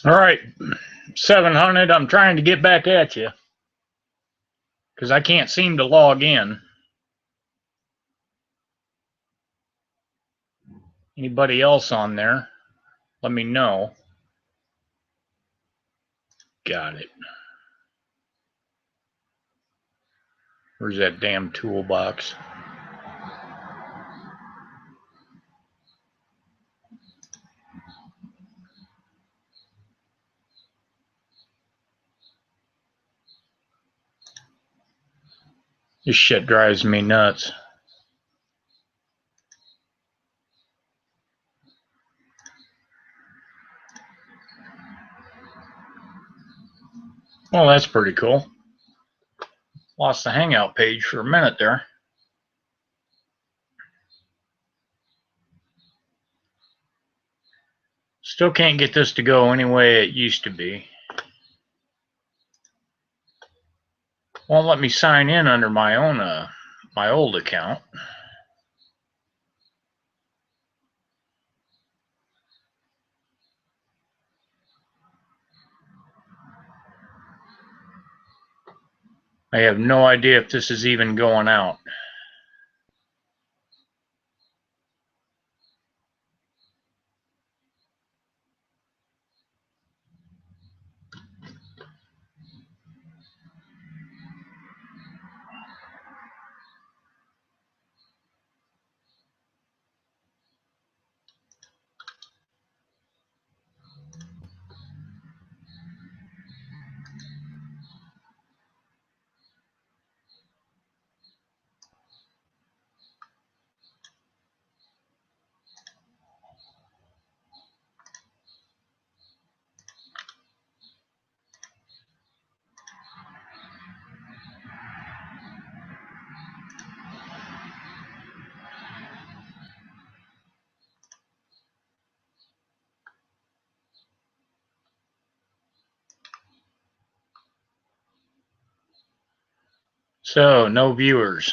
All right, 700, I'm trying to get back at you because I can't seem to log in. Anybody else on there? Let me know. Got it. Where's that damn toolbox? This shit drives me nuts. Well, that's pretty cool. Lost the Hangout page for a minute there. Still can't get this to go any way it used to be. Won't let me sign in under my own, my old account. I have no idea if this is even going out. So, no viewers.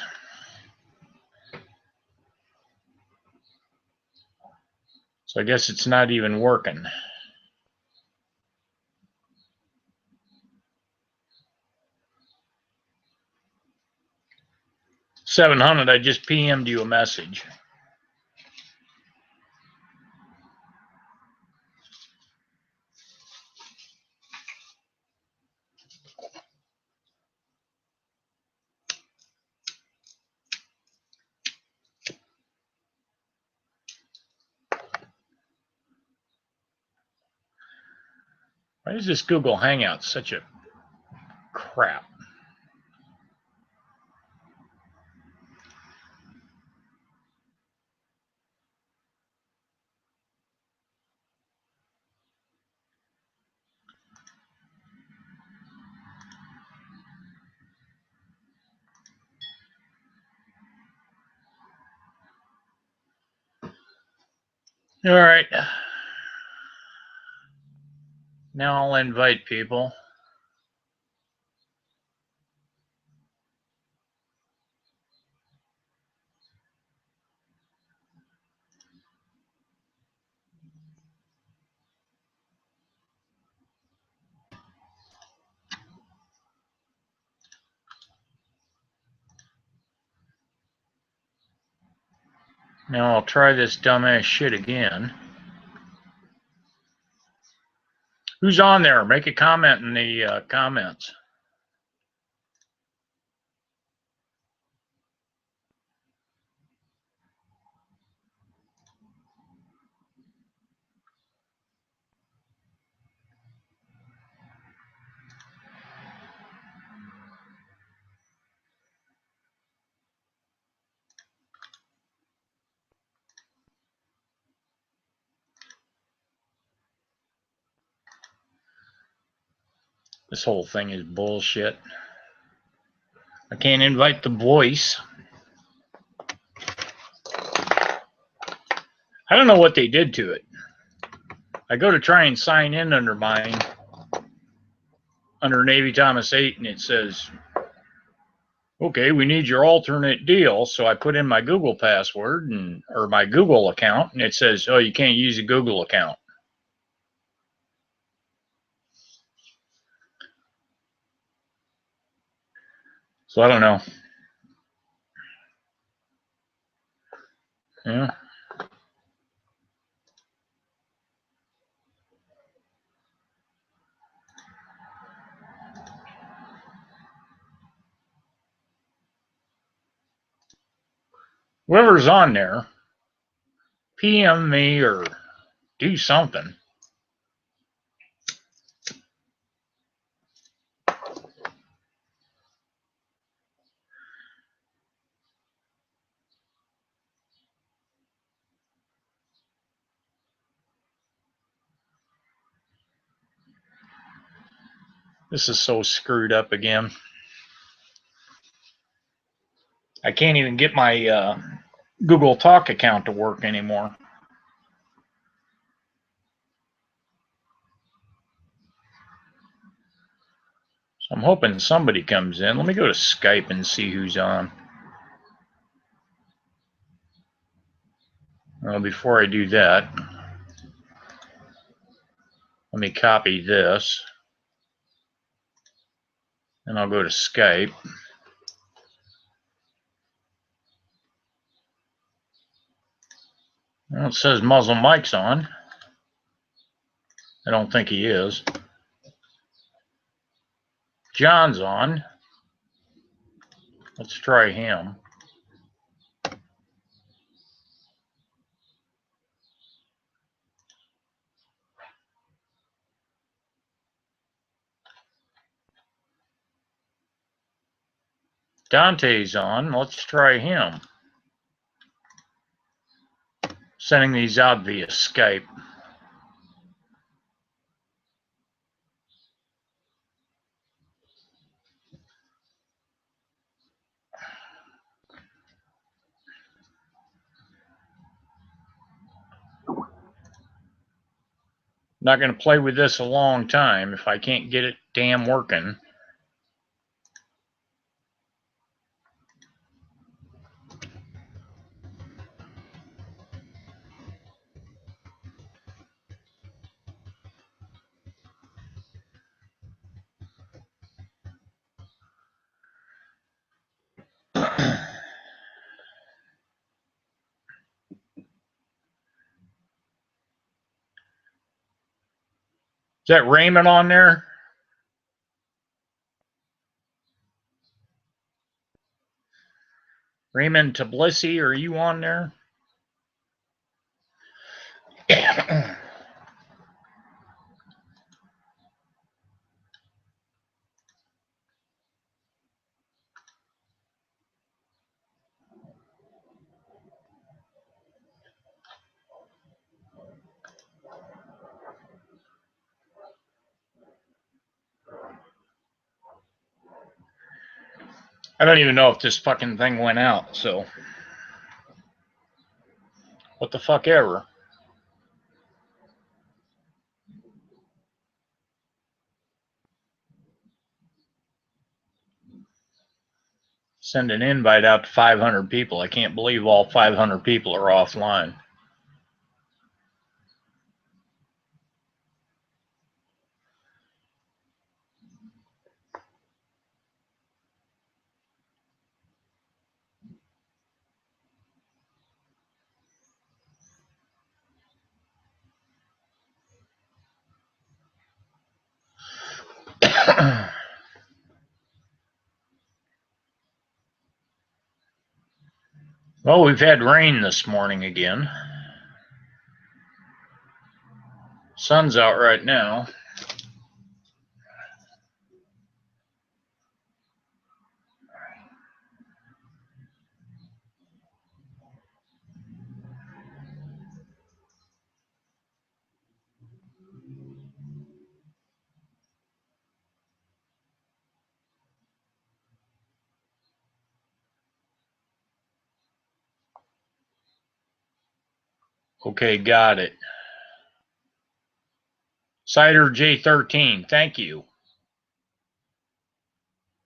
So I guess it's not even working. $700, I just PM'd you a message. Why is this Google Hangouts such a crap? All right. Now I'll invite people. Now I'll try this dumbass shit again. Who's on there? Make a comment in the comments. This whole thing is bullshit. I can't invite the voice. I don't know what they did to it. I go to try and sign in under mine, under Navy Thomas 8, and it says, okay, we need your alternate deal. So I put in my Google password or my Google account, and it says, oh, you can't use a Google account. So I don't know. Yeah. Whoever's on there, PM me or do something. This is so screwed up again. I can't even get my Google Talk account to work anymore. So I'm hoping somebody comes in. Let me go to Skype and see who's on. Well, before I do that, let me copy this. And I'll go to Skype. Well, it says Muslim Mike's on. I don't think he is. John's on. Let's try him. Dante's on. Let's try him. Sending these out via Skype. Not going to play with this a long time if I can't get it damn working. Is that Raymond on there? Raymond Tbilisi, are you on there? I don't even know if this fucking thing went out, so. What the fuck ever. Send an invite out to 500 people. I can't believe all 500 people are offline. Well, we've had rain this morning again. Sun's out right now. Okay, got it. Cider J13, thank you.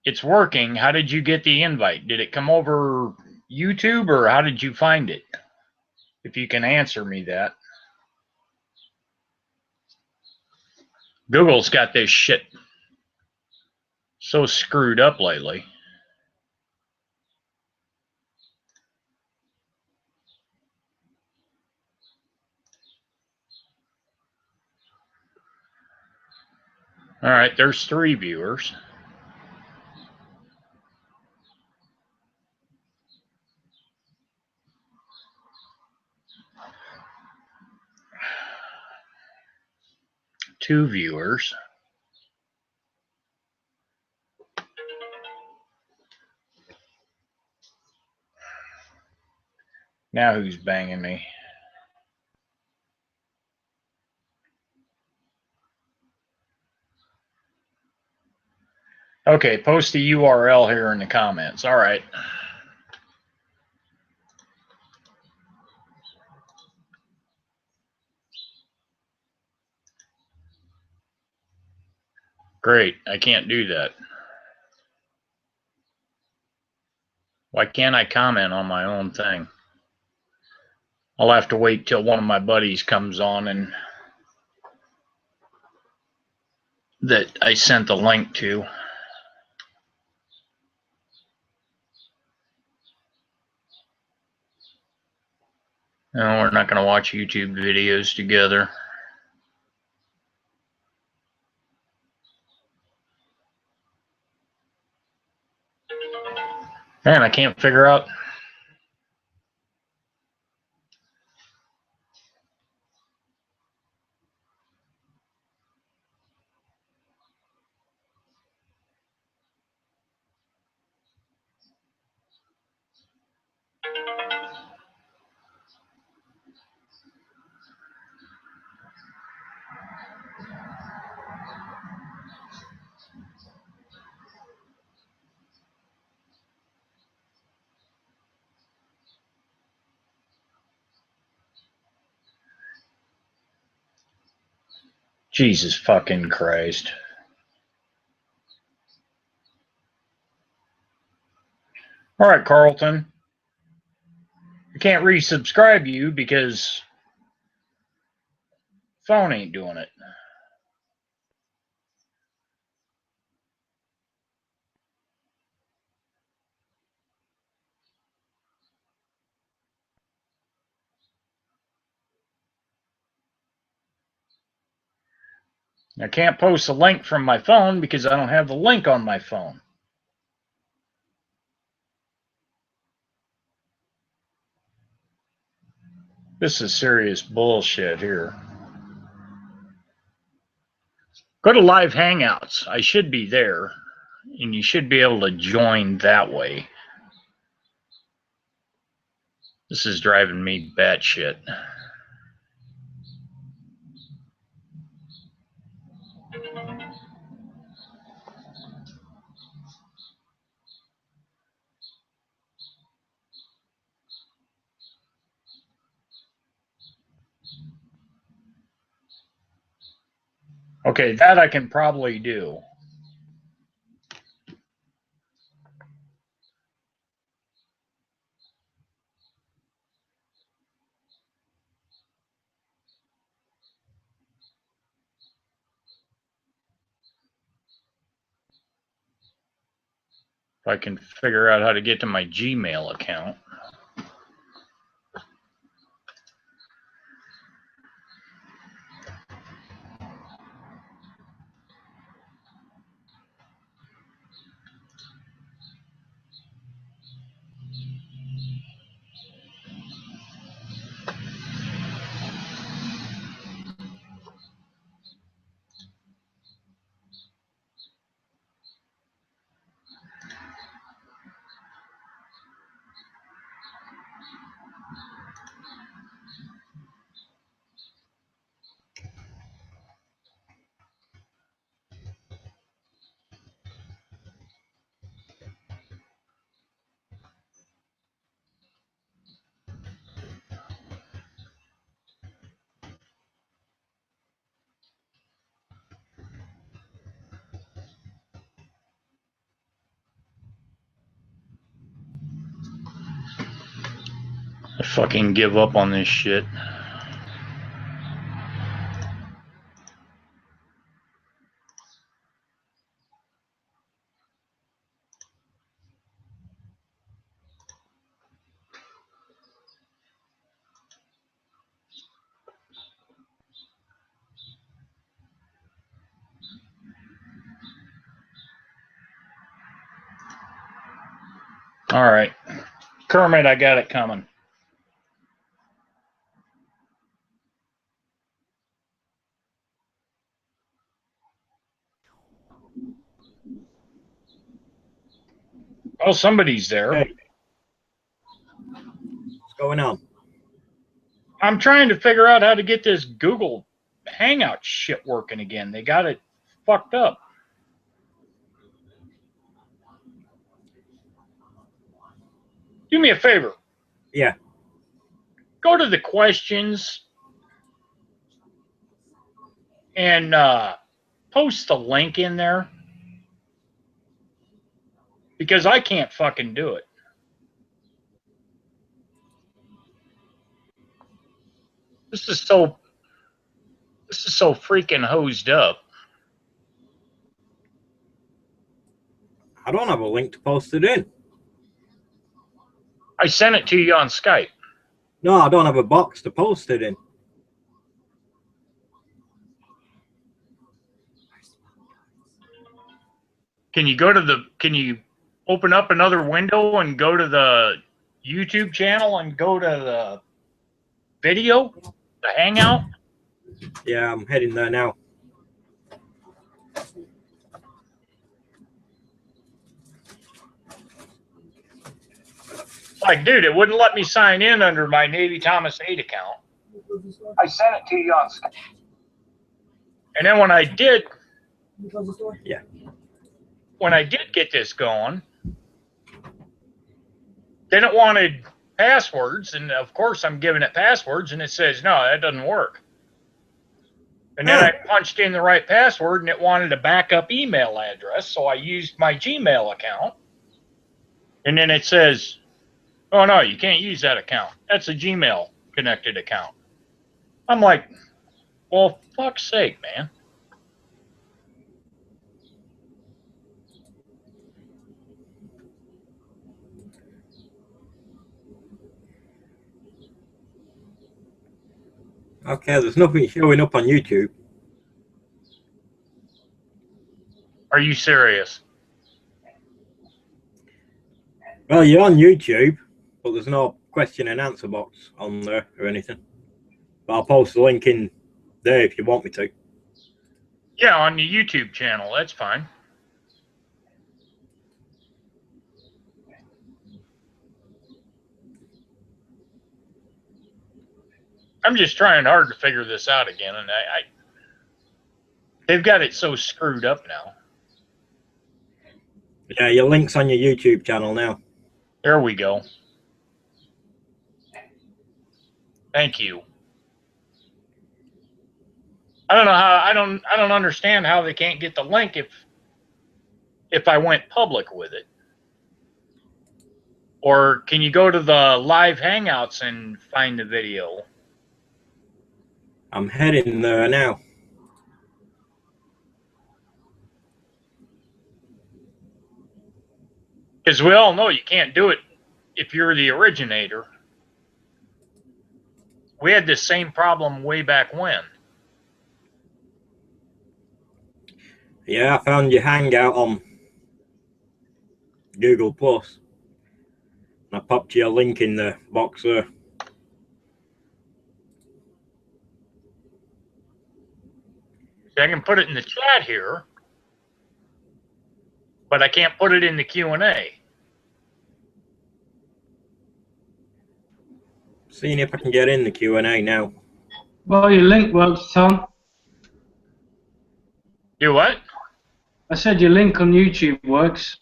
It's working. How did you get the invite? Did it come over YouTube or how did you find it? If you can answer me that. Google's got this shit so screwed up lately. All right, there's 3 viewers. Two viewers. Now who's banging me? Okay, post the URL here in the comments. All right. Great, I can't do that. Why can't I comment on my own thing? I'll have to wait till one of my buddies comes on and that I sent the link to. No, we're not going to watch YouTube videos together. Man, I can't figure out. Jesus fucking Christ. All right, Carlton. I can't resubscribe you because phone ain't doing it. I can't post a link from my phone because I don't have the link on my phone. This is serious bullshit here. Go to live Hangouts. I should be there, and you should be able to join that way. This is driving me batshit. Okay, that I can probably do. If I can figure out how to get to my Gmail account. I fucking give up on this shit. All right. Kermit, I got it coming. Oh, somebody's there. Hey. What's going on? I'm trying to figure out how to get this Google Hangout shit working again. They got it fucked up. Do me a favor. Yeah. Go to the questions and post the link in there. Because I can't fucking do it. This is so freaking hosed up. I don't have a link to post it in. I sent it to you on Skype. No, I don't have a box to post it in. Can you open up another window and go to the YouTube channel and go to the video, the Hangout? Yeah, I'm heading there now. Like, dude, it wouldn't let me sign in under my Navy Thomas 8 account. I sent it to you on Skype. And then when I did, Yeah. when I did get this going, then it wanted passwords, and of course I'm giving it passwords, and it says, no, that doesn't work. And then I punched in the right password, and it wanted a backup email address, so I used my Gmail account. And then it says, oh, no, you can't use that account. That's a Gmail connected account. I'm like, well, fuck's sake, man. Okay, there's nothing showing up on YouTube. Are you serious? Well, you're on YouTube, but there's no question and answer box on there or anything. But I'll post the link in there if you want me to. Yeah, on the YouTube channel. That's fine. I'm just trying hard to figure this out again, and they've got it so screwed up now. Yeah, your link's on your YouTube channel now. There we go. Thank you. I don't know how I don't understand how they can't get the link if I went public with it. Or can you go to the live Hangouts and find the video? I'm heading there now. Because we all know you can't do it if you're the originator. We had this same problem way back when. Yeah, I found your Hangout on Google Plus. I popped your link in the box there. I can put it in the chat here, but I can't put it in the Q&A. Seeing if I can get in the Q&A now. Well, your link works, Tom. Do what? I said your link on YouTube works.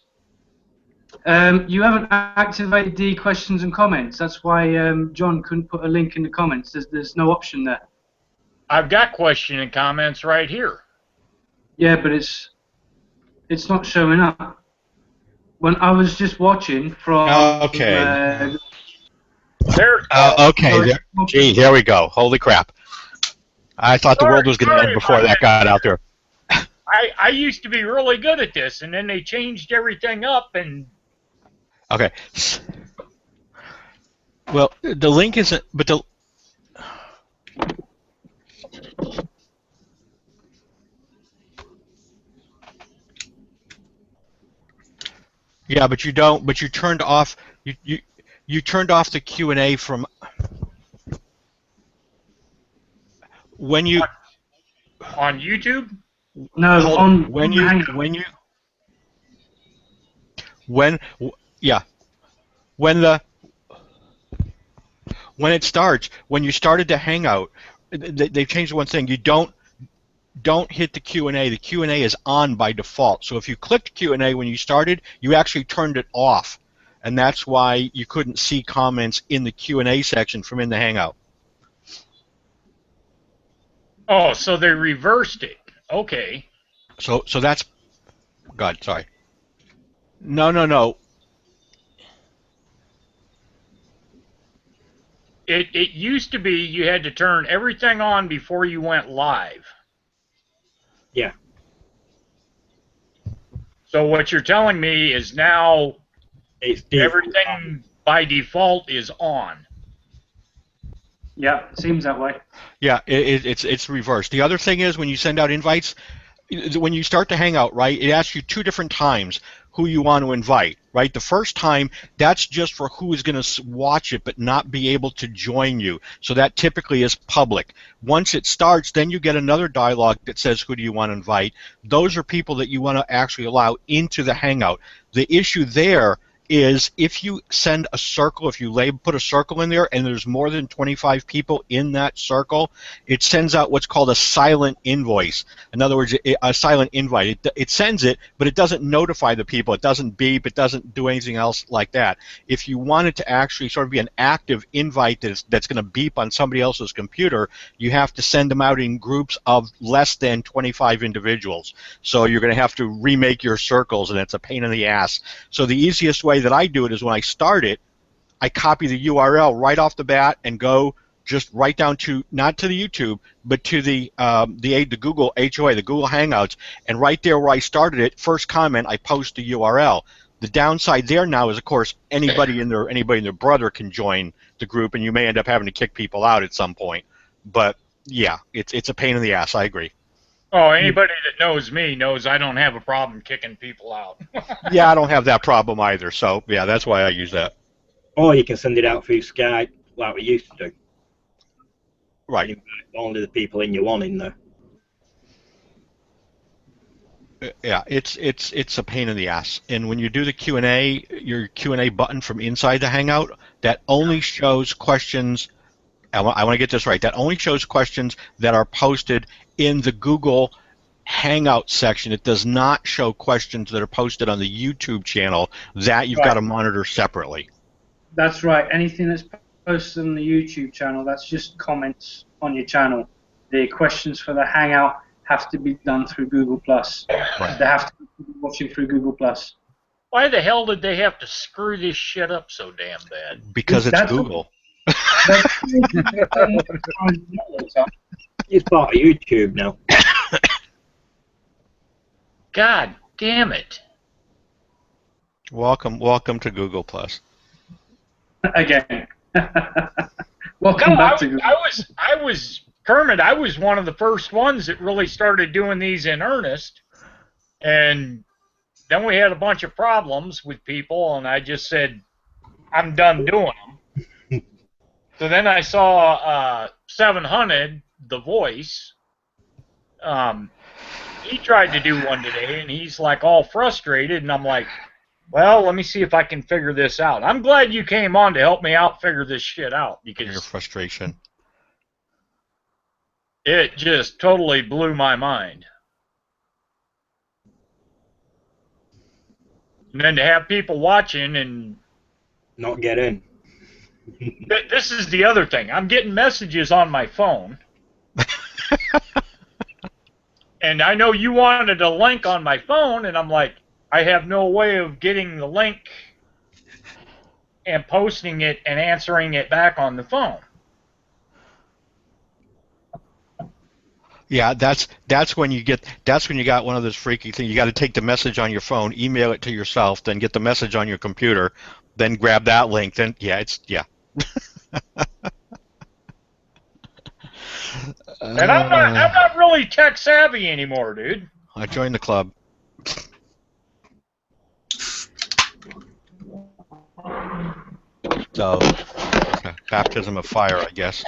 You haven't activated the questions and comments. That's why John couldn't put a link in the comments. There's no option there. I've got question and comments right here. Yeah, but it's not showing up. When I was just watching from... Okay. There. Okay. Gee, here we go. Holy crap. I thought the world was going to end before that got out there. I used to be really good at this, and then they changed everything up, and... Okay. Well, the link isn't... But the... Yeah, but you don't. But you turned off. You turned off the Q&A from when you On YouTube? No, hold on when Hangout. when yeah when the when it starts when you started to Hangout, they've changed one thing. You don't hit the Q&A. The Q&A is on by default. So if you clicked Q&A when you started, you actually turned it off, and that's why you couldn't see comments in the Q&A section from in the Hangout. Oh, so they reversed it. Okay. So that's God. Sorry. No. It used to be you had to turn everything on before you went live. Yeah. So what you're telling me is now It's default. everything by default is on. Yeah, seems that way. Yeah, it's reversed. The other thing is when you send out invites, when you start to Hangout, right, it asks you two different times who you want to invite, right? The first time, that's just for who is going to watch it but not be able to join you. So that typically is public. Once it starts, then you get another dialogue that says who do you want to invite. Those are people that you want to actually allow into the Hangout. The issue there is if you send a circle, if you put a circle in there and there's more than 25 people in that circle, it sends out what's called a silent invoice. In other words, a silent invite. It sends it, but it doesn't notify the people. It doesn't beep. It doesn't do anything else like that. If you want it to actually sort of be an active invite that's going to beep on somebody else's computer, you have to send them out in groups of less than 25 individuals. So you're going to have to remake your circles, and it's a pain in the ass. So the easiest way that I do it is when I start it, I copy the URL right off the bat and go just right down to, not to the YouTube, but to the Google HOA, the Google Hangouts, and right there where I started it, first comment, I post the URL. The downside there now is, of course, anybody and their brother can join the group, and you may end up having to kick people out at some point. But yeah, it's a pain in the ass. I agree. Oh, anybody that knows me knows I don't have a problem kicking people out. Yeah, I don't have that problem either. So yeah, that's why I use that. Or you can send it out through Skype like we used to do. Right. Invite only the people you want in there. Yeah, it's a pain in the ass. And when you do the Q&A, your Q&A button from inside the Hangout, that only shows questions. I want to get this right. That only shows questions that are posted in the Google Hangout section. It does not show questions that are posted on the YouTube channel. That you've got to monitor separately. That's right. Anything that's posted on the YouTube channel, that's just comments on your channel. The questions for the Hangout have to be done through Google+. Right. They have to be watching through Google+. Why the hell did they have to screw this shit up so damn bad? Because it's Google. It's part of YouTube now. God damn it. Welcome to Google+. Again. Welcome back to Google. I was Kermit, I was one of the first ones that really started doing these in earnest. And then we had a bunch of problems with people, and I just said, I'm done doing them. So then I saw 700, The Voice. He tried to do one today, and he's like all frustrated, and I'm like, well, let me see if I can figure this out. I'm glad you came on to help me out figure this shit out, because your frustration. It just totally blew my mind. And then to have people watching and not get in. This is the other thing. I'm getting messages on my phone. And I know you wanted a link on my phone, and I'm like, I have no way of getting the link and posting it and answering it back on the phone. Yeah, that's when you got one of those freaky things. You got to take the message on your phone, email it to yourself, then get the message on your computer, then grab that link. Then And I'm not really tech savvy anymore, dude. I joined the club. So, baptism of fire, I guess.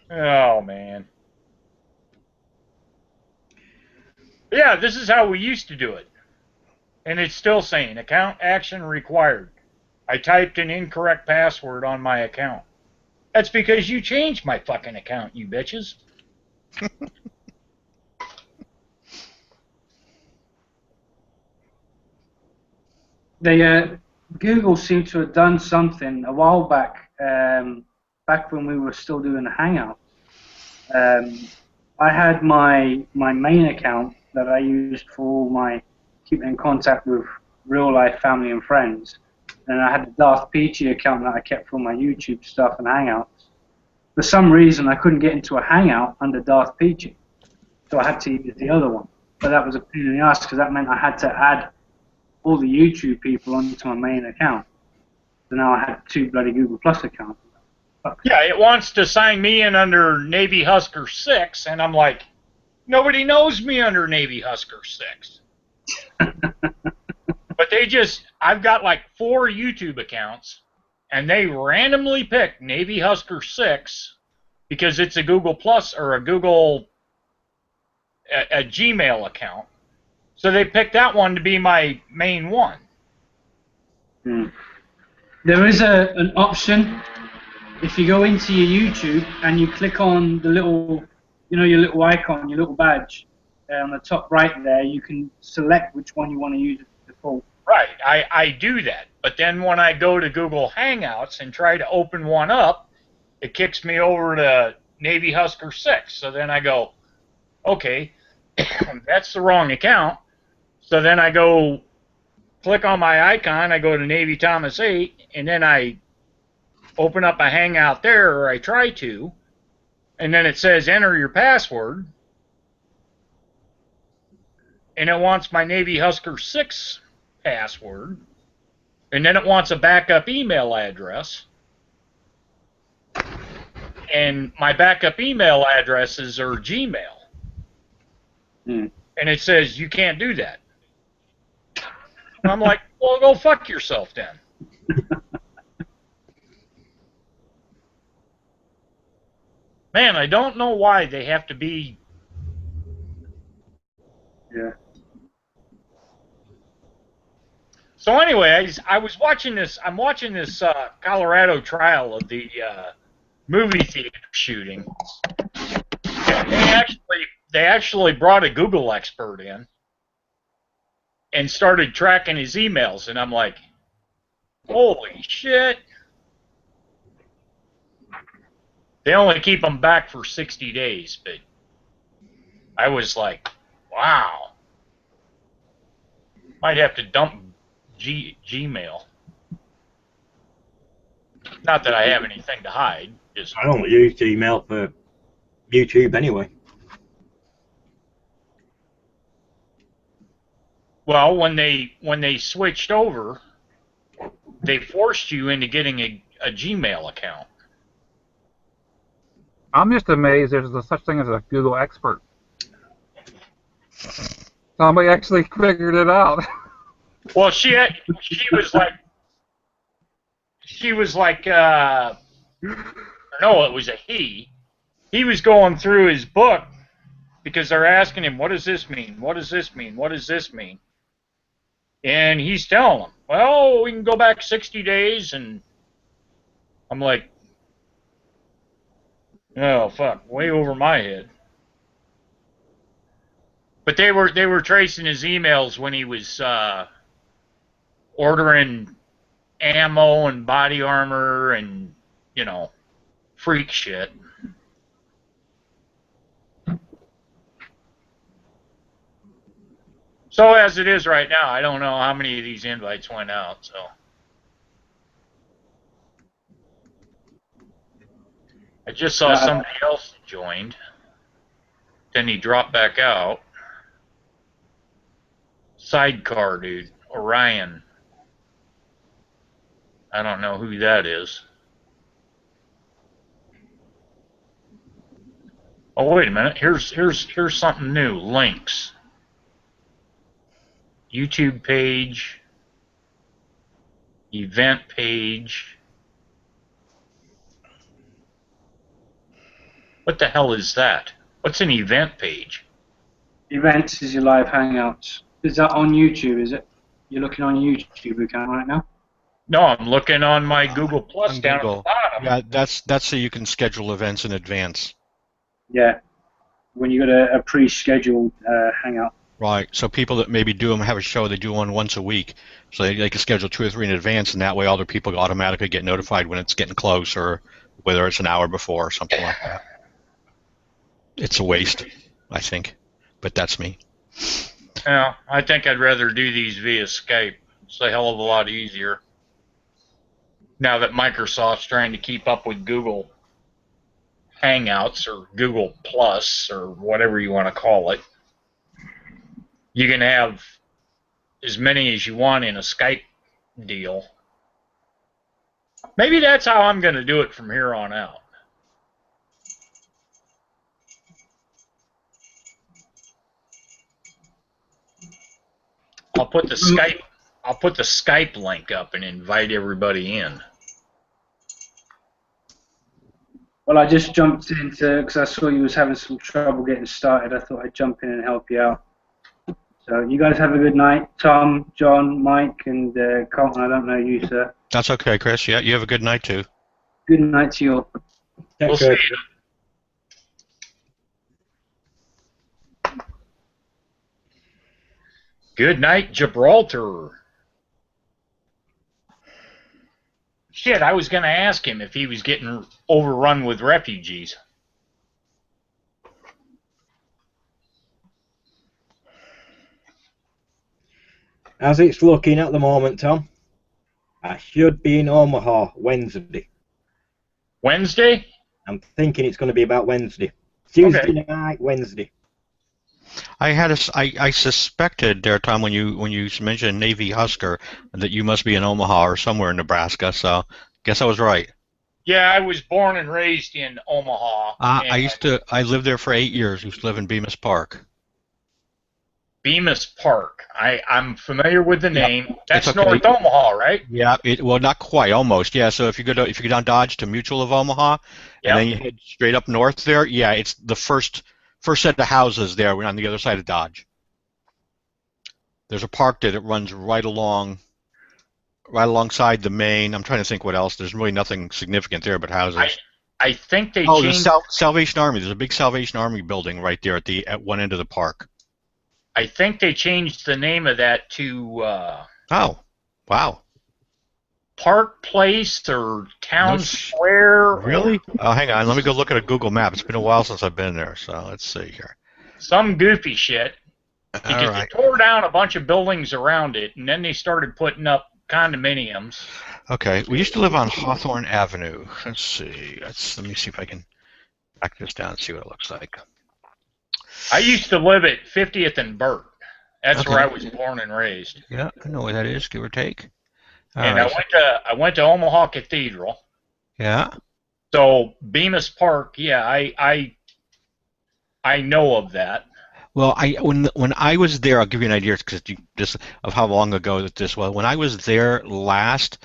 Oh, man. Yeah, this is how we used to do it. And it's still saying, account action required. I typed an incorrect password on my account. That's because you changed my fucking account, you bitches. Google seemed to have done something a while back, back when we were still doing the Hangouts. I had my main account that I used for all my keeping in contact with real life family and friends, and I had the Darth Peachy account that I kept for all my YouTube stuff and Hangouts. For some reason, I couldn't get into a Hangout under Darth Peachy, so I had to use the other one. But that was a pain in the ass because that meant I had to add all the YouTube people onto my main account. So now I had 2 bloody Google Plus accounts. Yeah, it wants to sign me in under Navy Husker 6, and I'm like, nobody knows me under Navy Husker 6. But I've got like 4 YouTube accounts, and they randomly pick Navy Husker 6 because it's a Google Plus or a Gmail account. So they picked that one to be my main one. There is an option. If you go into your YouTube and you click on the little, your little icon, your little badge on the top right there, you can select which one you want to use as default. Right, I do that. But then when I go to Google Hangouts and try to open one up, it kicks me over to Navy Husker 6. So then I go, okay, that's the wrong account. So then I go click on my icon, I go to Navy Thomas 8, and then I open up a Hangout there, or I try to, and then it says enter your password, and it wants my Navy Husker 6 password, and then it wants a backup email address, and my backup email addresses are Gmail, and it says you can't do that. I'm like, well, go fuck yourself then. Man, I don't know why they have to be. Yeah. So anyway, I was watching this. I'm watching this Colorado trial of the movie theater shooting. They actually brought a Google expert in and started tracking his emails, and I'm like, holy shit. They only keep them back for 60 days, but I was like, wow. Might have to dump Gmail. Not that I have anything to hide. Just I don't use Gmail for YouTube anyway. well, when they switched over, they forced you into getting a Gmail account. I'm just amazed there's a such thing as a Google expert. Somebody actually figured it out. Well, she was like, no, it was a he. He was going through his book because they're asking him, what does this mean? What does this mean? What does this mean? And he's telling them, well, we can go back 60 days, and I'm like, oh, fuck, way over my head. But they were tracing his emails when he was ordering ammo and body armor and, freak shit. So as it is right now, I don't know how many of these invites went out, so. I just saw somebody else joined. Then he dropped back out. Sidecar dude, Orion. I don't know who that is. Oh, wait a minute. Here's something new. Links. YouTube page. Event page. What the hell is that? What's an event page? Events is your live Hangouts. Is that on YouTube, is it? You're looking on YouTube account right now? No, I'm looking on my Google Plus On down at Google. the bottom. Yeah, that's so you can schedule events in advance. Yeah. When you got a pre-scheduled Hangout. Right. So people that maybe have a show, they do one once a week. So they can schedule 2 or 3 in advance, and that way other people automatically get notified when it's getting close, or whether it's an hour before or something like that. It's a waste, I think. But that's me. Yeah, I think I'd rather do these via Skype. It's a hell of a lot easier. Now that Microsoft's trying to keep up with Google Hangouts or Google Plus or whatever you want to call it, you can have as many as you want in a Skype deal. Maybe that's how I'm going to do it from here on out. I'll put the Skype link up and invite everybody in. Well, I just jumped into, because I saw you was having some trouble getting started. I thought I'd jump in and help you out. So you guys have a good night. Tom, John, Mike, and Colton, I don't know you, sir. That's okay, Chris. Yeah, you have a good night, too. Good night to you all. We'll see you. Good night, Gibraltar. Shit, I was going to ask him if he was getting overrun with refugees. As it's looking at the moment, Tom, I should be in Omaha Wednesday. Wednesday? I'm thinking it's going to be about Wednesday. Tuesday night, Wednesday. I suspected there, Tom, when you mentioned Navy Husker, that you must be in Omaha or somewhere in Nebraska. So, guess I was right. Yeah, I was born and raised in Omaha. I lived there for 8 years. Used to live in Bemis Park. Bemis Park. I'm familiar with the name. That's okay. North Omaha, right? Yeah. Well, not quite. Almost. Yeah. So if you go down Dodge to Mutual of Omaha, and then you head straight up north there, yeah, it's the first set of houses there. We're on the other side of Dodge. There's a park there that runs right alongside the main. I'm trying to think what else. There's really nothing significant there but houses. I think they changed. The Salvation Army. There's a big Salvation Army building right there at one end of the park. I think they changed the name of that to oh, wow. Park Place or Town Square. Really? Oh, hang on. Let me go look at a Google map. It's been a while since I've been there, so let's see here. Some goofy shit. Because right. they tore down a bunch of buildings around it, and then they started putting up condominiums. Okay. We used to live on Hawthorne Avenue. Let's see. Let me see if I can back this down and see what it looks like. I used to live at 50th and Burt. That's where I was born and raised. Yeah, I know where that is, give or take. And I went to Omaha Cathedral. Yeah. So Bemis Park, yeah, I know of that. Well, when I was there, I'll give you an idea just of how long ago that this was. When I was there last,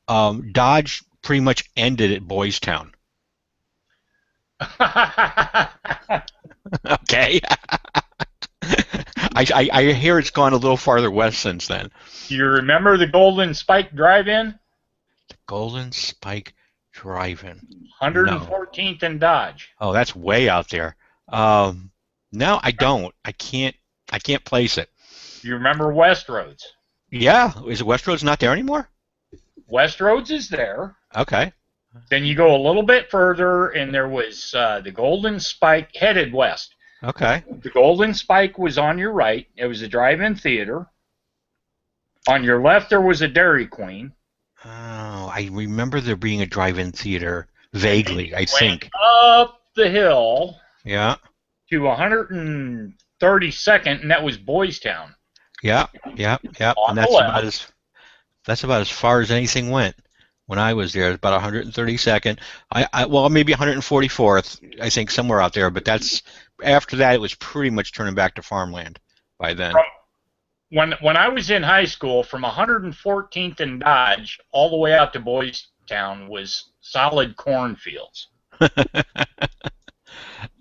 Dodge pretty much ended at Boys Town. Okay. I hear it's gone a little farther west since then. Do you remember the Golden Spike Drive-In? The Golden Spike Drive-In. 114th and Dodge. Oh, that's way out there. No, I don't. I can't place it. You remember Westroads? Yeah. Is Westroads not there anymore? Westroads is there. Okay. Then you go a little bit further, and there was the Golden Spike headed west. Okay. The Golden Spike was on your right. It was a drive-in theater. On your left, there was a Dairy Queen. Oh, I remember there being a drive-in theater vaguely, I think. Up the hill. Yeah. To 132nd, and that was Boys Town. Yeah. And that's about as far as anything went. When I was there, it was about 132nd. Well, maybe 144th, I think, somewhere out there. But after that, it was pretty much turning back to farmland by then. when I was in high school, from 114th and Dodge all the way out to Boys Town was solid cornfields.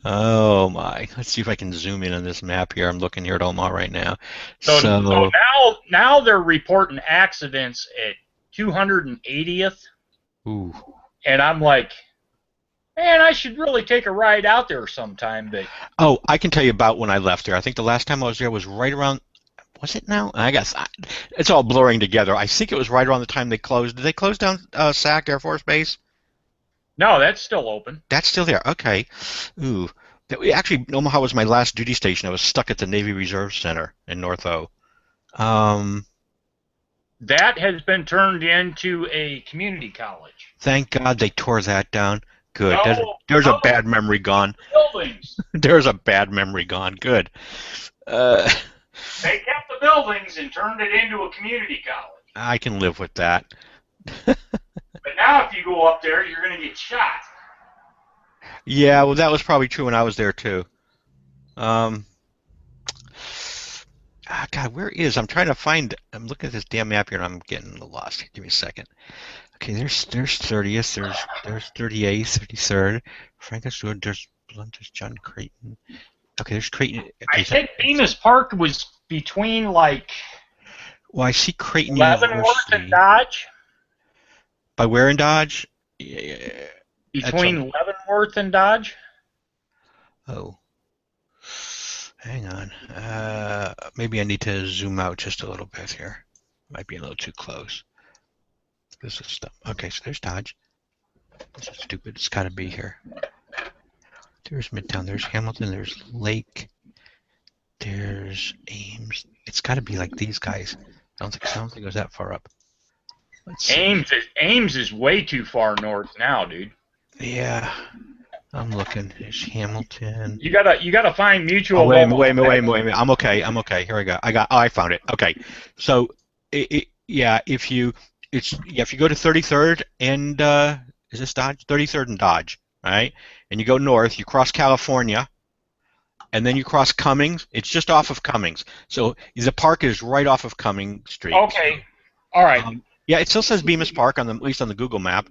Oh my! Let's see if I can zoom in on this map here. I'm looking here at Omaha right now. So now they're reporting accidents at 280th, ooh. and I'm like, man, I should really take a ride out there sometime. But Oh, I can tell you about when I left there. I think the last time I was there was right around. Was it now? I guess it's all blurring together. I think it was right around the time they closed. Did they close down Sac Air Force Base? no, that's still open. That's still there. Okay. Ooh. Actually, Omaha was my last duty station. I was stuck at the Navy Reserve Center in North O. That has been turned into a community college. Thank God they tore that down. Good. No, there's a bad memory gone. Buildings. There's a bad memory gone. Good. They kept the buildings and turned it into a community college. I can live with that. But now if you go up there, you're going to get shot. Yeah, well, that was probably true when I was there, too. God, where is? I'm trying to find. I'm looking at this damn map here, and I'm getting a little lost. Give me a second. Okay, there's 30th. There's 38th, 33rd. Franklin Stewart. There's Blunt. There's John Creighton. Okay, there's Creighton. Okay, I think Bemis Park was between, like, well, I see Creighton Leavenworth University. and Dodge. By where in Dodge? Yeah. Between Leavenworth and Dodge. Oh. Hang on. Maybe I need to zoom out just a little bit here. Might be a little too close. This is stuff. Okay, so there's Dodge. This is stupid. It's got to be here. There's Midtown. There's Hamilton. There's Lake. There's Ames. It's got to be like these guys. I don't think it goes that far up. Let's see. Ames is way too far north now, dude. Yeah. I'm looking. There's Hamilton. You gotta find mutual. Oh, wait a minute. I'm okay. Here we go. I found it. Okay. So if you go to 33rd and is this Dodge? 33rd and Dodge, right? And you go north, you cross California, and then you cross Cummings. It's just off of Cummings. So the park is right off of Cummings Street. Okay. All right. Yeah, it still says Bemis Park at least on the Google map.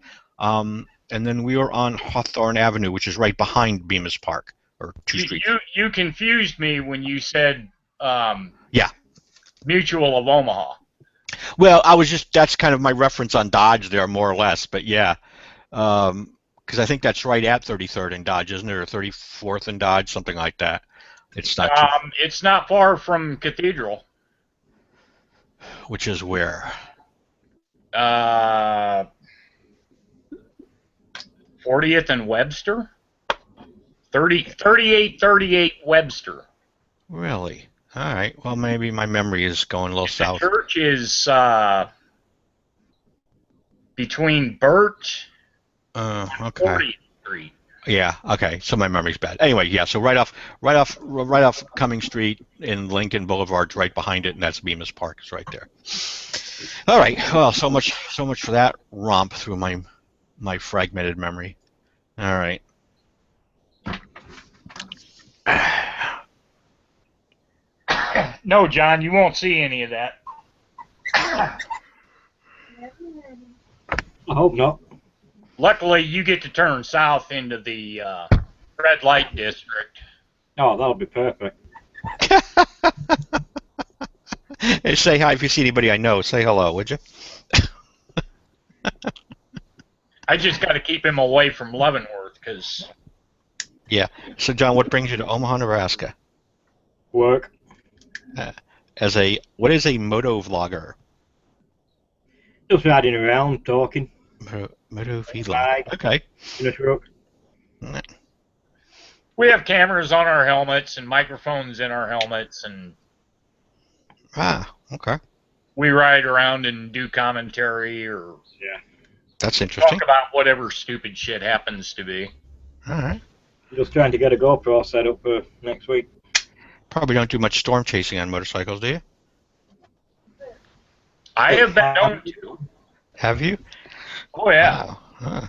And then we were on Hawthorne Avenue, which is right behind Bemis Park, or 2 streets. You confused me when you said yeah, Mutual of Omaha. Well, that's kind of my reference on Dodge there, more or less. But yeah, because I think that's right at 33rd and Dodge, isn't it, or 34th and Dodge, something like that. It's not. It's not far from Cathedral. Which is where? 40th and Webster? 3838 Webster. Really? All right. Well, maybe my memory is going a little south. The church is between Burt and okay. 40th Street. Yeah. Okay. So my memory's bad. Anyway, yeah. So right off Cumming Street in Lincoln Boulevard's right behind it, and that's Bemis Park. It's right there. All right. Well, so much for that romp through my fragmented memory. All right. No, John, you won't see any of that. I hope not. Luckily, you get to turn south into the red light district. Oh, that'll be perfect. Hey, say hi if you see anybody I know. Say hello, would you? I just got to keep him away from Leavenworth, because... Yeah. So, John, what brings you to Omaha, Nebraska? Work. What is a moto vlogger? Just riding around, talking. Moto vlogger. Okay. In a truck. We have cameras on our helmets and microphones in our helmets, and... Ah, okay. We ride around and do commentary or... Yeah. That's interesting. Talk about whatever stupid shit happens to be. All right. Just trying to get a GoPro set up for next week. Probably don't do much storm chasing on motorcycles, do you? I have been known to. Have you? Oh, yeah. Wow. Huh.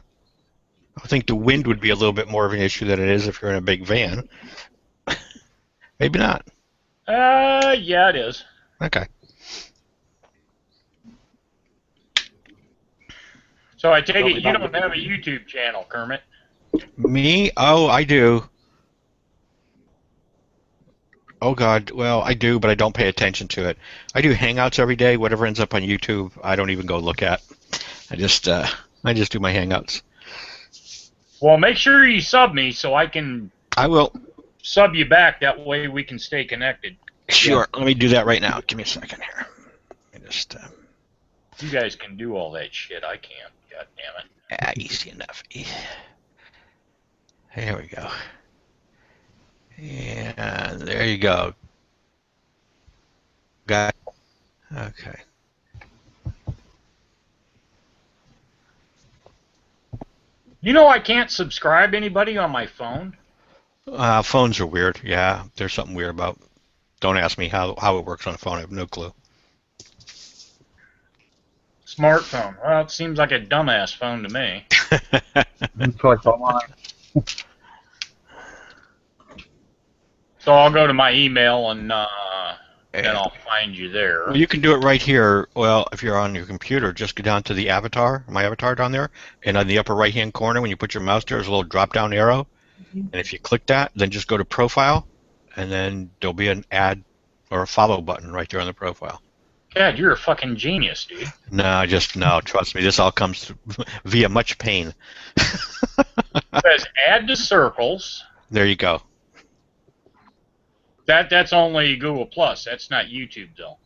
I think the wind would be a little bit more of an issue than it is if you're in a big van. Maybe not. Yeah, it is. Okay. So I take it you don't have a YouTube channel, Kermit. Me? Oh, I do. Oh God, well, I do, but I don't pay attention to it. I do Hangouts every day. Whatever ends up on YouTube, I don't even go look at. I just do my Hangouts. Well, make sure you sub me so I can I will. sub you back. That way we can stay connected. Sure. Let me do that right now. Give me a second here. I just. You guys can do all that shit. I can't. God damn it. Easy enough. There we go. And there you go. Got it. Okay. You know I can't subscribe anybody on my phone? Phones are weird. Yeah, there's something weird about. Don't ask me how it works on a phone. I have no clue. Smartphone. Well, it seems like a dumbass phone to me. It's like online. So I'll go to my email and then I'll find you there. Well, you can do it right here. Well, if you're on your computer, just go down to the avatar, my avatar down there, and on the upper right-hand corner, when you put your mouse there, there's a little drop-down arrow. And if you click that, then just go to Profile, and then there'll be an add or a follow button right there on the profile. God, you're a fucking genius, dude. No, no, trust me, this all comes through via much pain. It says add to circles. There you go. That's only Google Plus. That's not YouTube, though.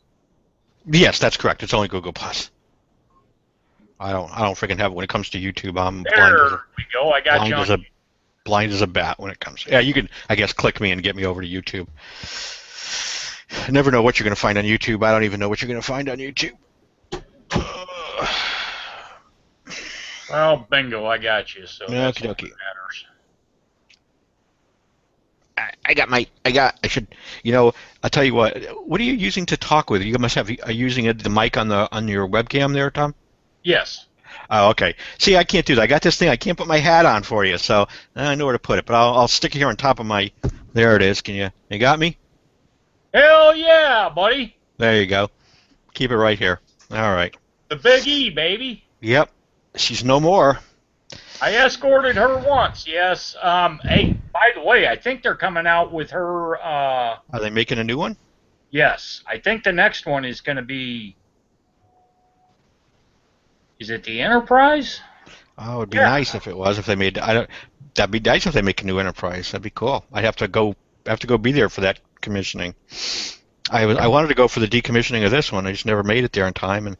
Yes, that's correct. It's only Google Plus. I don't freaking have it when it comes to YouTube. I'm There we go. I got you on. Blind as a bat when it comes. Yeah, you can, I guess, click me and get me over to YouTube. I never know what you're going to find on YouTube. I don't even know what you're going to find on YouTube. Well, bingo, I got you. So that's Okie what dokie. matters. I should, I'll tell you what are you using to talk with? You must have, are you using the mic on your webcam there, Tom? Yes. Oh, okay. See, I can't do that. I got this thing. I can't put my hat on for you, so I know where to put it. But I'll stick it here on top of my. There it is. You got me? Hell yeah, buddy. There you go. Keep it right here. All right. The Big E, baby. Yep. She's no more. I escorted her once. Yes. Hey, by the way, I think they're coming out with her. Are they making a new one? Yes. I think the next one is going to be. Is it the Enterprise? Oh, it'd be nice if it was. If they made, that'd be nice if they make a new Enterprise. That'd be cool. I'd have to go be there for that commissioning. I wanted to go for the decommissioning of this one. I just never made it there in time.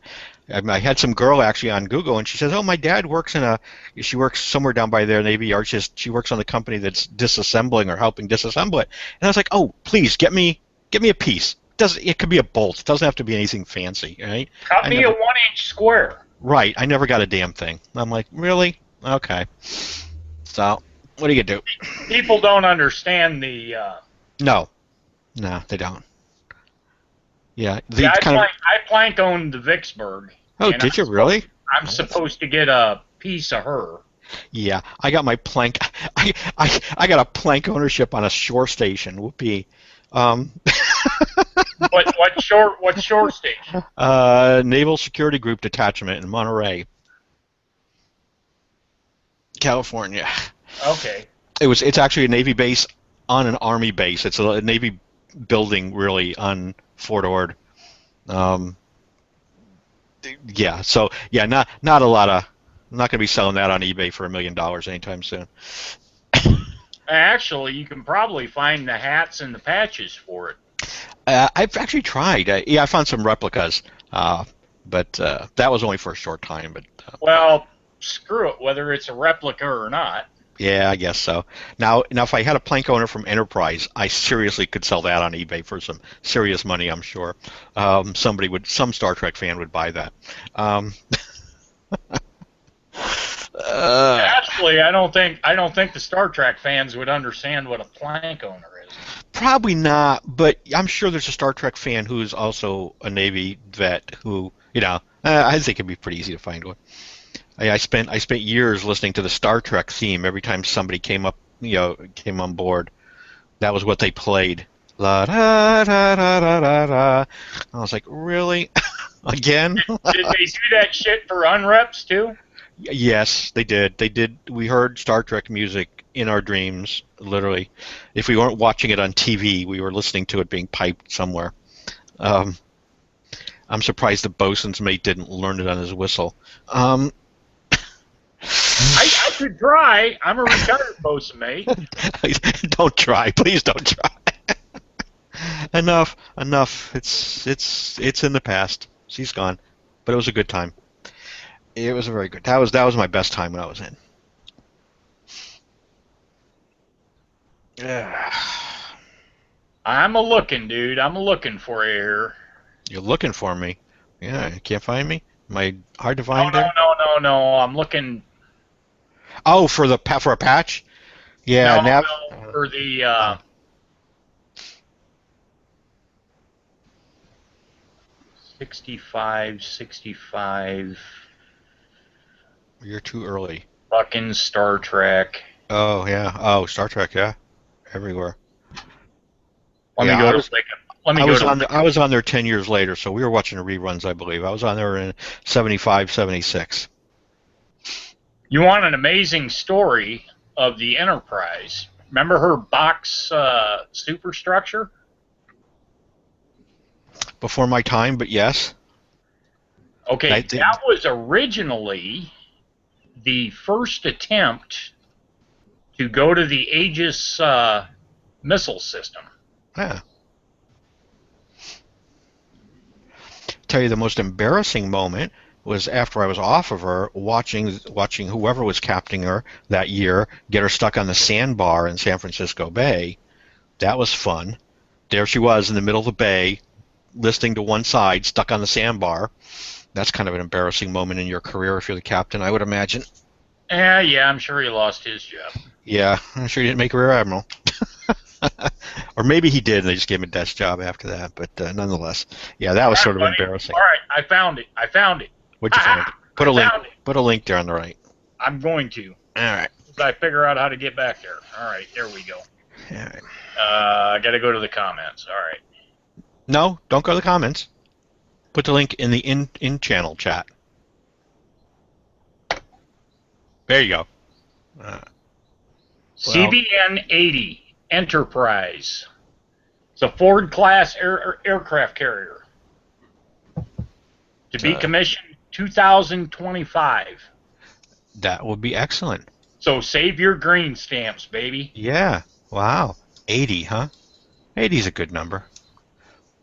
And I had some girl actually on Google, and she says, "Oh, my dad works she works somewhere down by there, Navy Yard. She works on the company that's disassembling or helping disassemble it." And I was like, "Oh, please get me a piece. It could be a bolt. It doesn't have to be anything fancy, right?" Cut me a 1-inch square. Right. I never got a damn thing. I'm like, really? Okay. So, what are you gonna do? People don't understand the. No, they don't. Yeah, I plank owned the Vicksburg. Oh, did you really? I'm supposed to get a piece of her. Yeah, I got my plank. I got a plank ownership on a shore station. Whoopee. What shore station? Naval Security Group Detachment in Monterey, California. Okay. It's actually a Navy base on an Army base. It's a Navy building really on Fort Ord. Yeah. So yeah, not a lot of. I'm not going to be selling that on eBay for $1 million anytime soon. Actually, you can probably find the hats and the patches for it. I've actually tried. I found some replicas, but that was only for a short time. But well, screw it, whether it's a replica or not. Yeah, I guess so. Now, if I had a plank owner from Enterprise, I seriously could sell that on eBay for some serious money. I'm sure some Star Trek fan would buy that. Actually, I don't think the Star Trek fans would understand what a plank owner is. Probably not, but I'm sure there's a Star Trek fan who's also a Navy vet who, I think it'd be pretty easy to find one. I spent years listening to the Star Trek theme every time somebody came on board. That was what they played. La da da da da da da. I was like, really? Again? Did they do that shit for unreps too? Yes, they did. They did. We heard Star Trek music in our dreams, literally. If we weren't watching it on TV, we were listening to it being piped somewhere. Um, I'm surprised the bosun's mate didn't learn it on his whistle. Um, I could try. I'm a retired bosun, mate. Don't try, please don't try. Enough. It's in the past. She's gone, but it was a good time. It was a very good. That was my best time when I was in. Yeah. I'm a looking, dude. I'm a looking for you here. You're looking for me. Yeah, you can't find me. Am I hard to No, find no, there? no. I'm looking. Oh, for a patch? Yeah, No, for the. 65. You're too early. Fucking Star Trek. Oh yeah. Oh, Star Trek. Yeah, everywhere. Let Yeah, me go to. Let me I go was to. on. I was on there 10 years later, so we were watching the reruns. I believe I was on there in 75, 76. You want an amazing story of the Enterprise? Remember her box superstructure? Before my time, but yes. Okay, that was originally the first attempt to go to the Aegis missile system. Yeah. Tell you the most embarrassing moment was after I was off of her, watching whoever was captaining her that year get her stuck on the sandbar in San Francisco Bay. That was fun. There she was in the middle of the bay, listening to one side, stuck on the sandbar. That's kind of an embarrassing moment in your career if you're the captain, I would imagine. Yeah, I'm sure he lost his job. Yeah, I'm sure he didn't make a rear admiral. Or maybe he did, and they just gave him a desk job after that. But nonetheless, yeah, that was sort of embarrassing. All right, I found it. What'd you find? Put a link there on the right. I'm going to. All right. I figure out how to get back there. All right, there we go. All right. I got to go to the comments. All right. No, don't go to the comments. Put the link in the in-channel chat. There you go. CBN 80 Enterprise. It's a Ford-class aircraft carrier. To be commissioned 2025. That would be excellent. So save your green stamps, baby. Yeah. Wow. 80, huh? 80 is a good number.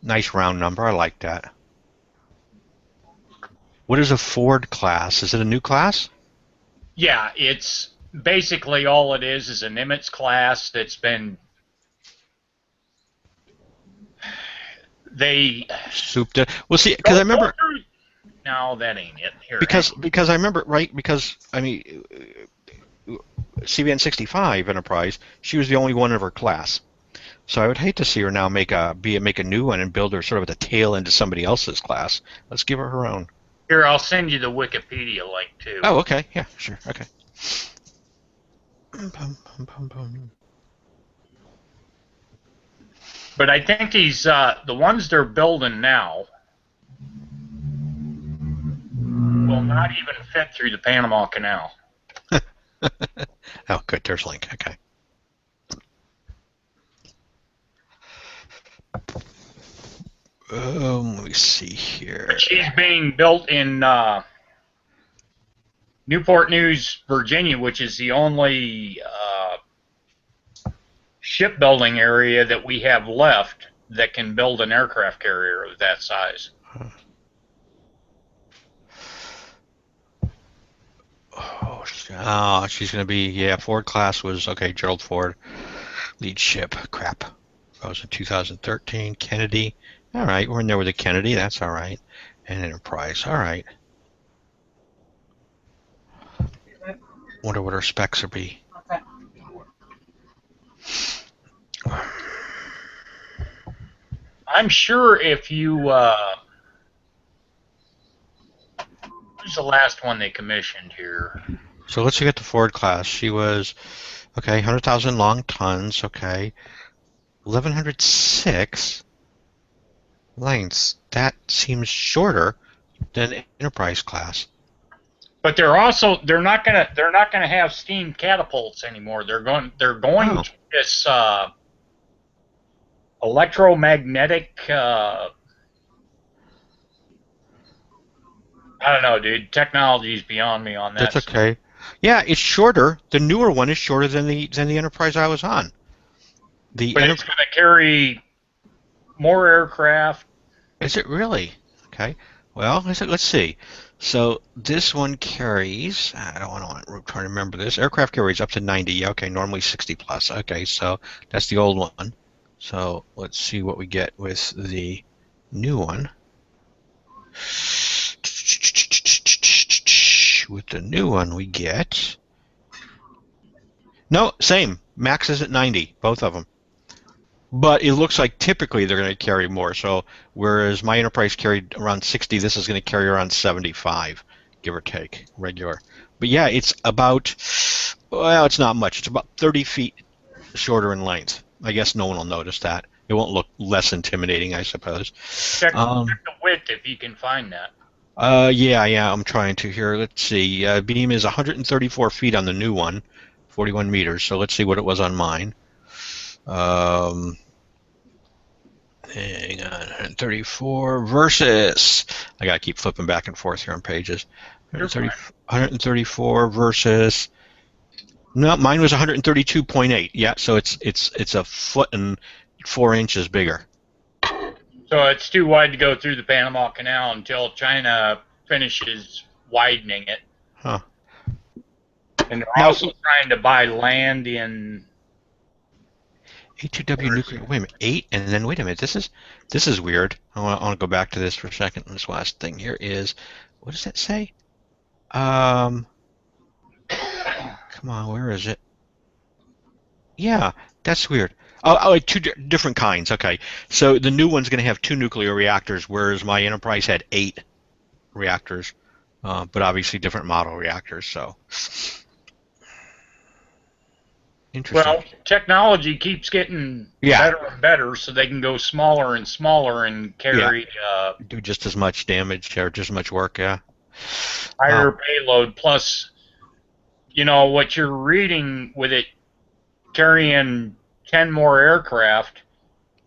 Nice round number. I like that. What is a Ford class? Is it a new class? Yeah, it's basically all it is a Nimitz class that's been souped it. Well, see, because I remember. No, that ain't it. Here, because I remember, right? Because I mean, CBN 65 Enterprise, she was the only one of her class. So I would hate to see her now make a new one and build her sort of at the tail end of somebody else's class. Let's give her her own. Here, I'll send you the Wikipedia link too. Oh, okay. Yeah, sure. Okay. But I think these the ones they're building now will not even fit through the Panama Canal. Oh, good. There's a link. Okay. Let me see here. But she's being built in Newport News, Virginia, which is the only shipbuilding area that we have left that can build an aircraft carrier of that size. Oh, she's going to be, yeah, Ford class was, okay, Gerald Ford, lead ship, crap. That was in 2013, Kennedy. All right, we're in there with the Kennedy, that's all right. And Enterprise, all right. Wonder what her specs will be. Okay. I'm sure if you who's the last one they commissioned here? So let's look at the Ford class. She was, okay, 100,000 long tons, okay. 1,106 lengths. That seems shorter than Enterprise class. But they're not gonna have steam catapults anymore. They're going Oh. to this electromagnetic. I don't know, dude. Technology's beyond me on that That's stuff. okay. Yeah, it's shorter. The newer one is shorter than the Enterprise I was on. The But it's going to carry more aircraft. Is it really? Okay. Well, let's see. So this one carries. I don't want to try to remember this. Aircraft carries up to 90. Okay, normally 60 plus. Okay, so that's the old one. So let's see what we get with the new one. With the new one, we get. No, same. Max is at 90, both of them. But it looks like typically they're going to carry more. So whereas my Enterprise carried around 60, this is going to carry around 75, give or take, regular. But yeah, it's about, well, it's not much. It's about 30 feet shorter in length. I guess no one will notice that. It won't look less intimidating, I suppose. Check the width if you can find that. Yeah, I'm trying to here. Let's see. Beam is 134 feet on the new one, 41 meters. So let's see what it was on mine. Hang on, 134 versus. I gotta keep flipping back and forth here on pages. 134 versus. No, mine was 132.8. Yeah, so it's a foot and 4 inches bigger. So it's too wide to go through the Panama Canal until China finishes widening it. Huh. And they're also trying to buy land in. A2W nuclear. Wait a minute, 8, and then wait a minute. This is weird. I want to go back to this for a second. This last thing here is, what does that say? Come on, where is it? Yeah, that's weird. Oh, two different kinds. Okay, so the new one's going to have 2 nuclear reactors, whereas my Enterprise had 8 reactors, but obviously different model reactors. So. Interesting. Well, technology keeps getting better and better, so they can go smaller and smaller and carry do just as much damage or just as much work. Yeah. Higher payload. Plus, what you're reading with it carrying 10 more aircraft,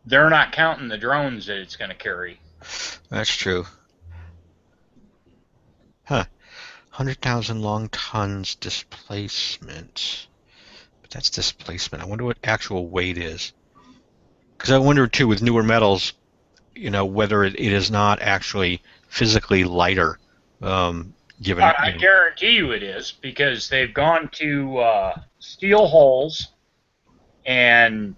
they're not counting the drones that it's going to carry. That's true. Huh. 100,000 long tons displacement. That's displacement. I wonder what actual weight is. Because I wonder, too, with newer metals, whether it is not actually physically lighter. Given I guarantee you it is, because they've gone to steel hulls and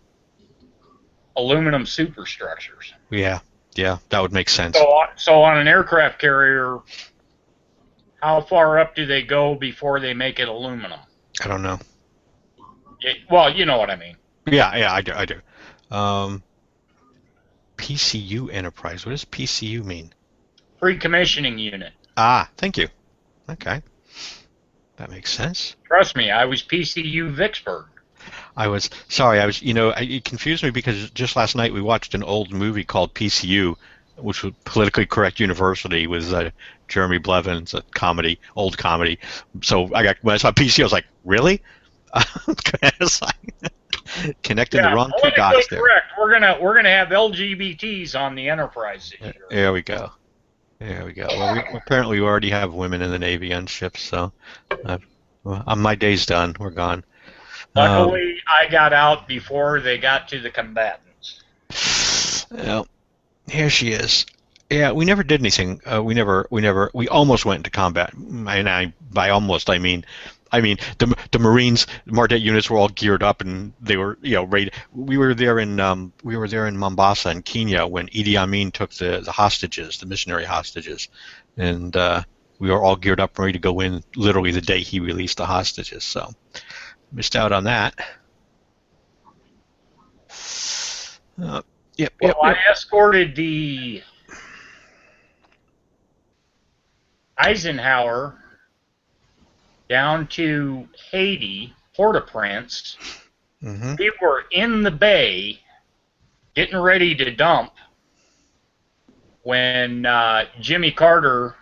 aluminum superstructures. Yeah, that would make sense. So on an aircraft carrier, how far up do they go before they make it aluminum? I don't know. Well, you know what I mean. Yeah, I do. PCU Enterprise. What does PCU mean? Pre-commissioning unit. Ah, thank you. Okay. That makes sense. Trust me, I was PCU Vicksburg. It confused me because just last night we watched an old movie called PCU, which was Politically Correct University with Jeremy Blevins, a old comedy. So when I saw PCU, I was like, really? It's like connecting the wrong 2 dots there. Correct. We're gonna have LGBTs on the Enterprise this year. There we go. Well, apparently we already have women in the Navy on ships, so my day's done. We're gone. Luckily, I got out before they got to the combatants. Well, here she is. Yeah, we never did anything. We almost went into combat. And by almost, I mean the Marines, the Mardet units were all geared up and they were, ready. We were there in Mombasa in Kenya when Idi Amin took the hostages, the missionary hostages, and we were all geared up and ready to go in literally the day he released the hostages. So missed out on that. Yep. I escorted the Eisenhower down to Haiti, Port-au-Prince. Mm-hmm. We were in the bay getting ready to dump when Jimmy Carter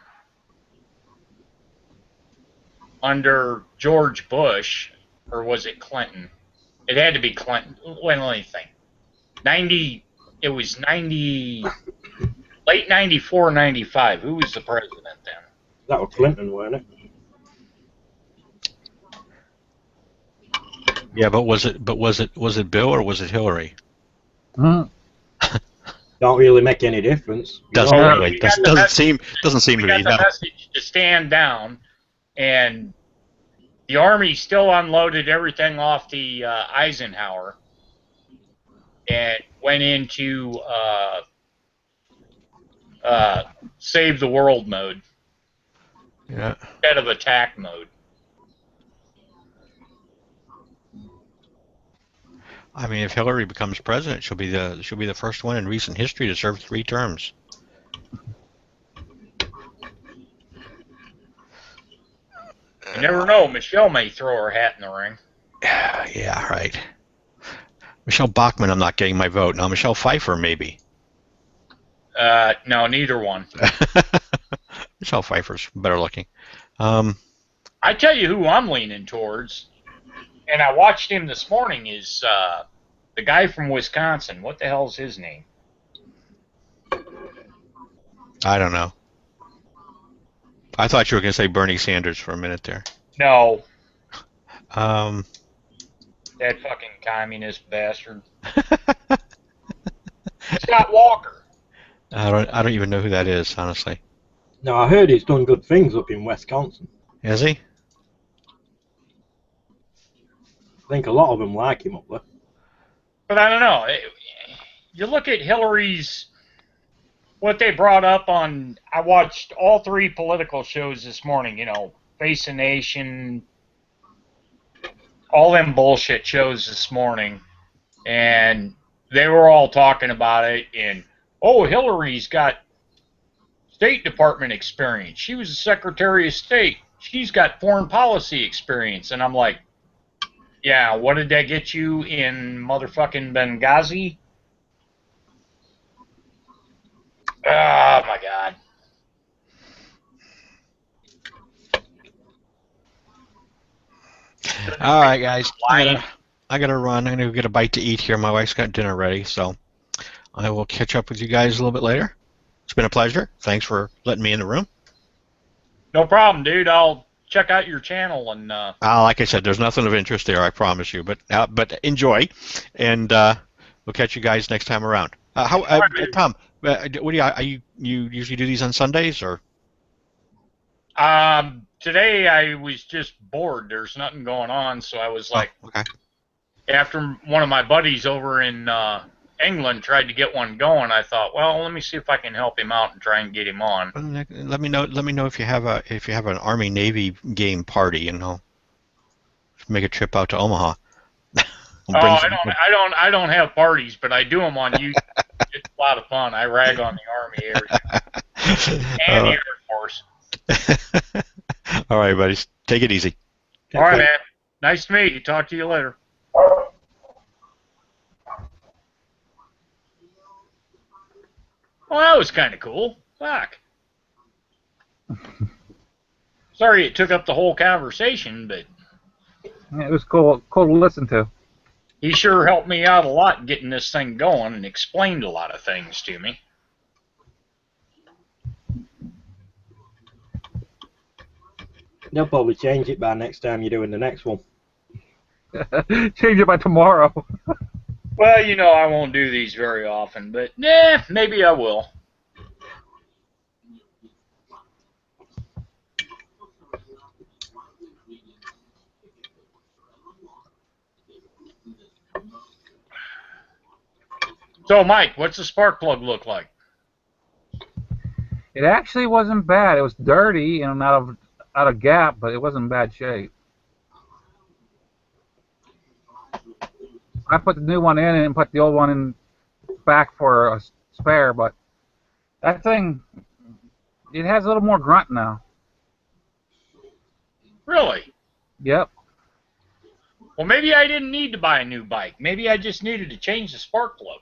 under George Bush, or was it Clinton? It had to be Clinton. Wait, let me think. It was 90, late 94, 95. Who was the president then? That was Clinton, weren't it? Yeah, but was it Bill or was it Hillary? Hmm. Don't really make any difference. Doesn't Oh, really. we got the Doesn't seem to We be. got the No. message to stand down, and the Army still unloaded everything off the Eisenhower and went into save the world mode Yeah. instead of attack mode. I mean, if Hillary becomes president, she'll be the first one in recent history to serve 3 terms. You never know. Michelle may throw her hat in the ring. Yeah, right. Michelle Bachmann, I'm not getting my vote. Now, Michelle Pfeiffer, maybe. No, neither one. Michelle Pfeiffer's better looking. I tell you who I'm leaning towards, and I watched him this morning, is the guy from Wisconsin. What the hell's his name? I don't know. I thought you were going to say Bernie Sanders for a minute there. No, Um, that fucking communist bastard. Scott Walker. I don't even know who that is, honestly. No, I heard he's done good things up in Wisconsin. Is he? I think a lot of them like him up there. But I don't know. You look at Hillary's, what they brought up on, I watched all 3 political shows this morning, you know, Face the Nation, all them bullshit shows this morning, and they were all talking about it, and, oh, Hillary's got State Department experience. She was a Secretary of State. She's got foreign policy experience. And I'm like, yeah, what did that get you in motherfucking Benghazi? Oh, my God. All right, guys. I gotta run. I'm gonna get a bite to eat here. My wife's got dinner ready, so I will catch up with you guys a little bit later. It's been a pleasure. Thanks for letting me in the room. No problem, dude. I'll check out your channel and Like I said, there's nothing of interest there, I promise you. But enjoy, and we'll catch you guys next time around. Tom, what do you usually do these on Sundays or? today I was just bored. There's nothing going on, so I was like, okay. After one of my buddies over in England tried to get one going, I thought, well, let me see if I can help him out and try and get him on. Let me know if you have an Army Navy game party, and I'll make a trip out to Omaha. I don't have parties, but I do them on YouTube. It's a lot of fun. I rag on the Army and the Air Force. All right, buddies. Take it easy. All right, man. Nice to meet you. Talk to you later. Well, that was kind of cool. Fuck. Sorry it took up the whole conversation, but Yeah, it was cool to listen to. he sure helped me out a lot getting this thing going and explained a lot of things to me. They'll probably change it by next time you're doing the next one. Change it by tomorrow. Well, you know, I won't do these very often, but maybe I will. So, Mike, what's the spark plug look like? It actually wasn't bad. It was dirty and out of gap, but it wasn't in bad shape. I put the new one in and put the old one in back for a spare, but that thing, it has a little more grunt now. Really? Yep. Well, maybe I didn't need to buy a new bike. Maybe I just needed to change the spark plug.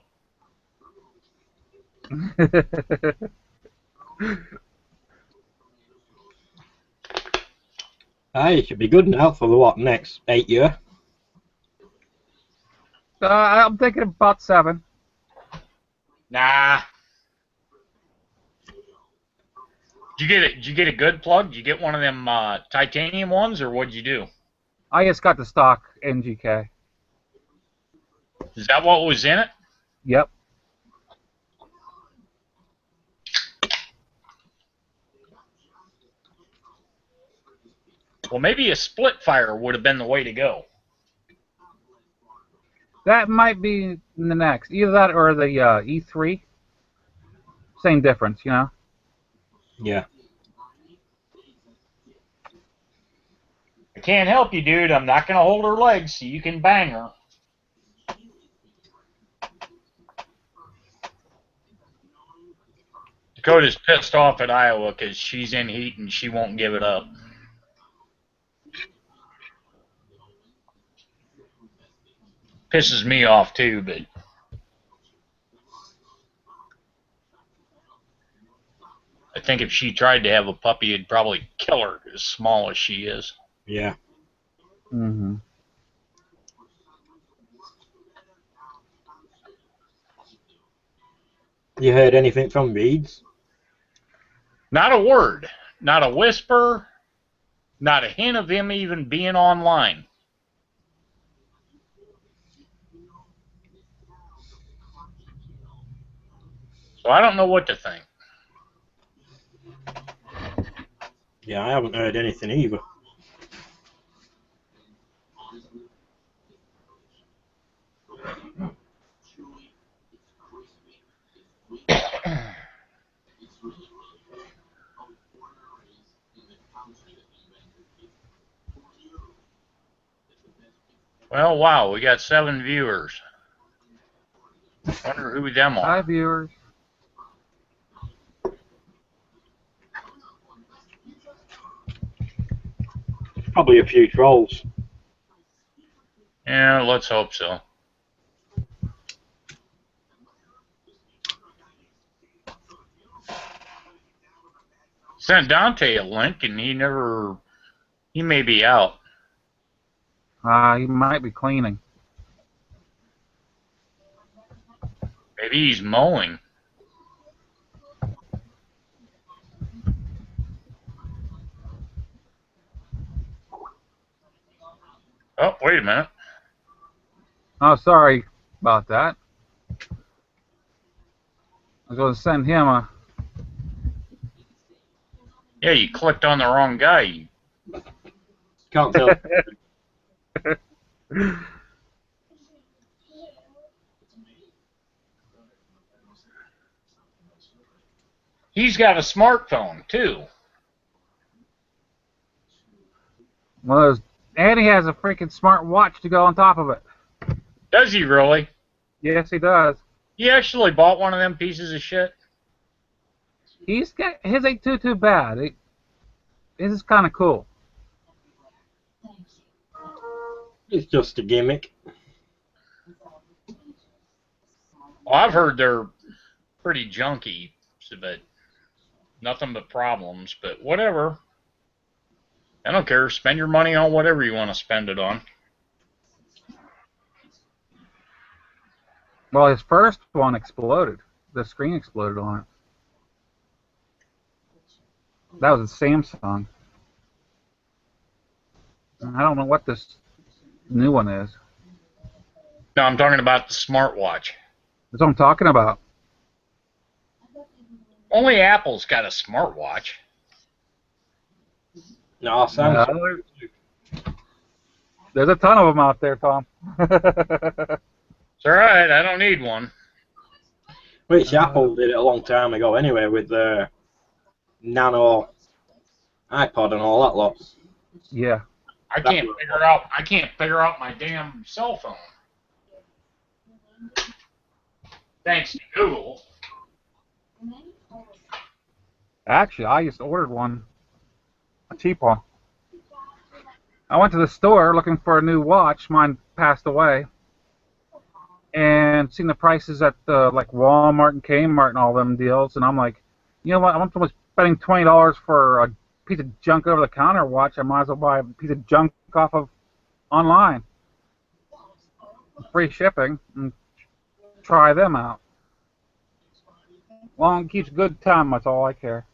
Aye, it should be good now for the what, next 8 year? I'm thinking about 7. Nah. Did you get a good plug? Did you get one of them titanium ones, or what'd you do? I just got the stock NGK. Is that what was in it? Yep. Well, maybe a split fire would have been the way to go. That might be the next. Either that or the E3. Same difference, you know? Yeah. I can't help you, dude. I'm not going to hold her legs so you can bang her. Dakota's pissed off at Iowa because she's in heat and she won't give it up. Pisses me off too, but I think if she tried to have a puppy, it'd probably kill her as small as she is. Yeah. Mm-hmm. You heard anything from Reeds? Not a word, not a whisper, not a hint of him even being online. So I don't know what to think. Yeah, I haven't heard anything either. Well, wow, we got 7 viewers. Wonder who them are. Hi, viewers. Probably a few trolls. Yeah, let's hope so. Sent Dante a link and he may be out. He might be cleaning. Maybe he's mowing. Oh, wait a minute. Oh, sorry about that. I was going to send him a... Yeah, you clicked on the wrong guy. Can't tell. He's got a smartphone, too. One of those... And he has a freaking smart watch to go on top of it. Does he really? Yes, he does. He actually bought one of them pieces of shit? He's got... His ain't too bad. His is kind of cool. It's just a gimmick. Well, I've heard they're pretty junky, but nothing but problems, but whatever. I don't care. Spend your money on whatever you want to spend it on. Well, his first one exploded. The screen exploded on it. That was a Samsung. I don't know what this new one is. No, I'm talking about the smartwatch. That's what I'm talking about. Only Apple's got a smartwatch. No, Samsung. There's a ton of them out there, Tom. It's alright, I don't need one. Which Apple did it a long time ago anyway with the Nano iPod and all that lot. Yeah. I can't figure out my damn cell phone. Thanks to Google. Actually, I just ordered one. A cheap one. I went to the store looking for a new watch. Mine passed away. And seen the prices at like Walmart and Kmart and all them deals. And I'm like, you know what? I'm spending $20 for a piece of junk over the counter watch, I might as well buy a piece of junk off of online. Free shipping, and try them out. Long keeps good time, that's all I care.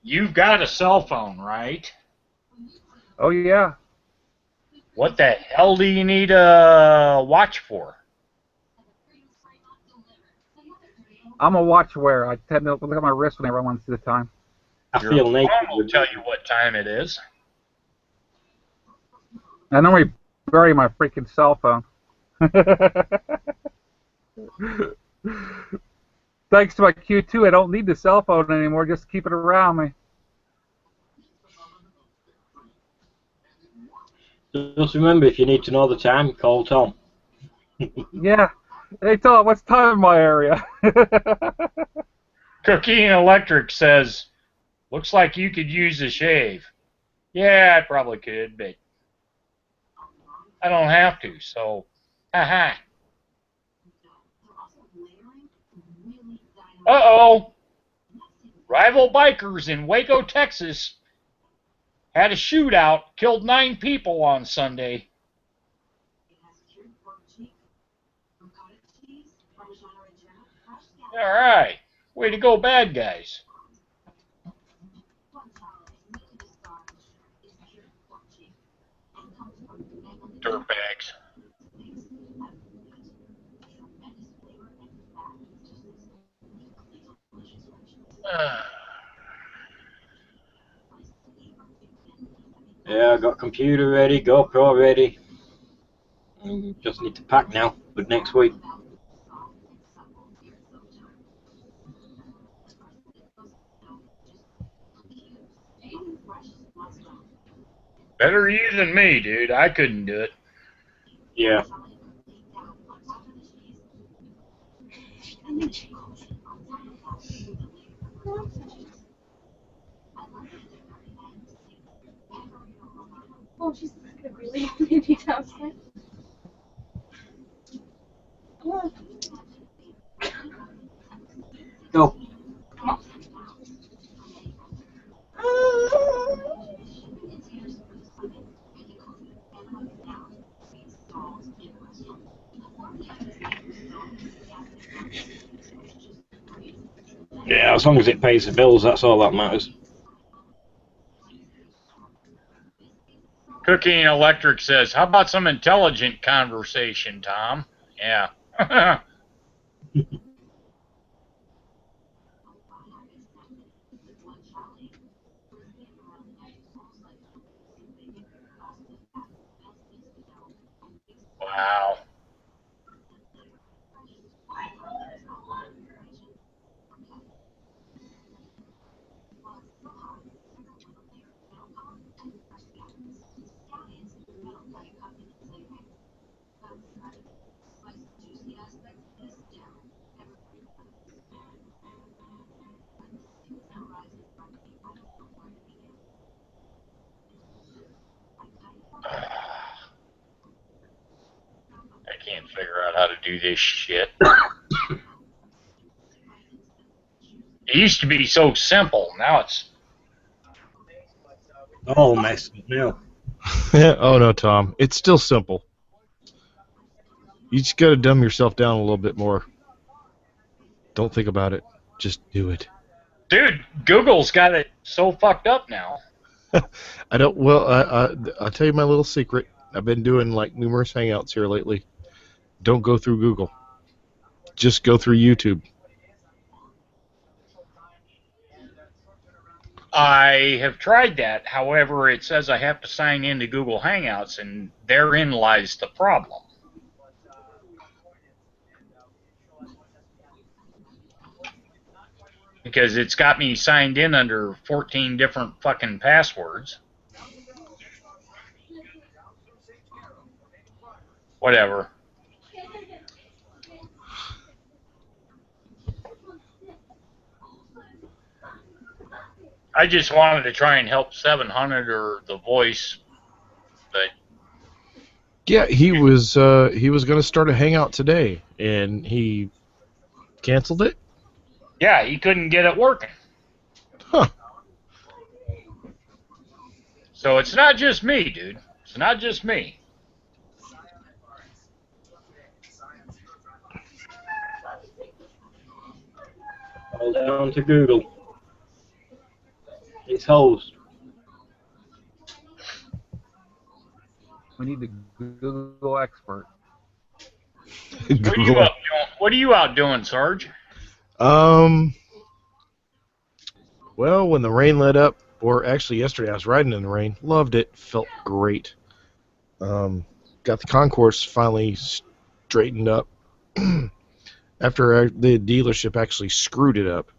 You've got a cell phone, right? Oh yeah. What the hell do you need a watch for? I'm a watch wearer. I tend to look at my wrist whenever I want to see the time. I Your feel phone naked. will tell you what time it is. I normally bury my freaking cell phone. Thanks to my Q2, I don't need the cell phone anymore. Just keep it around me. Just remember, if you need to know the time, call Tom. Yeah. Hey, Tom, what's time in my area? Cookie and Electric says, looks like you could use a shave. Yeah, I probably could, but I don't have to, so haha. Uh-oh. Rival bikers in Waco, Texas had a shootout, killed 9 people on Sunday. All right. Way to go, bad guys. Dirtbags. Yeah, I got computer ready, GoPro ready. Just need to pack now for next week. Better you than me, dude. I couldn't do it. Yeah. Oh, she's gonna really maybe downstairs. Go. Yeah, as long as it pays the bills, that's all that matters. Cookie and Electric says, how about some intelligent conversation, Tom? Yeah. Wow. I can't figure out how to do this shit. It used to be so simple. Now it's... All messed up now. Oh no, Tom. It's still simple. You just gotta dumb yourself down a little bit more. Don't think about it. Just do it. Dude, Google's got it so fucked up now. I don't. Well, I'll tell you my little secret. I've been doing like numerous hangouts here lately. Don't go through Google. Just go through YouTube. I have tried that. However, it says I have to sign into Google Hangouts, and therein lies the problem. Because it's got me signed in under 14 different fucking passwords. Whatever. I just wanted to try and help 700 or The Voice, but Yeah, he was going to start a hangout today, and he Canceled it? Yeah, he couldn't get it working. Huh. So it's not just me, dude. It's not just me. All down to Google. It's host. We need the Google expert. Google. What are you out doing, Sarge? Well, when the rain let up, or actually yesterday I was riding in the rain. Loved it. Felt great. Got the concourse finally straightened up after the dealership actually screwed it up.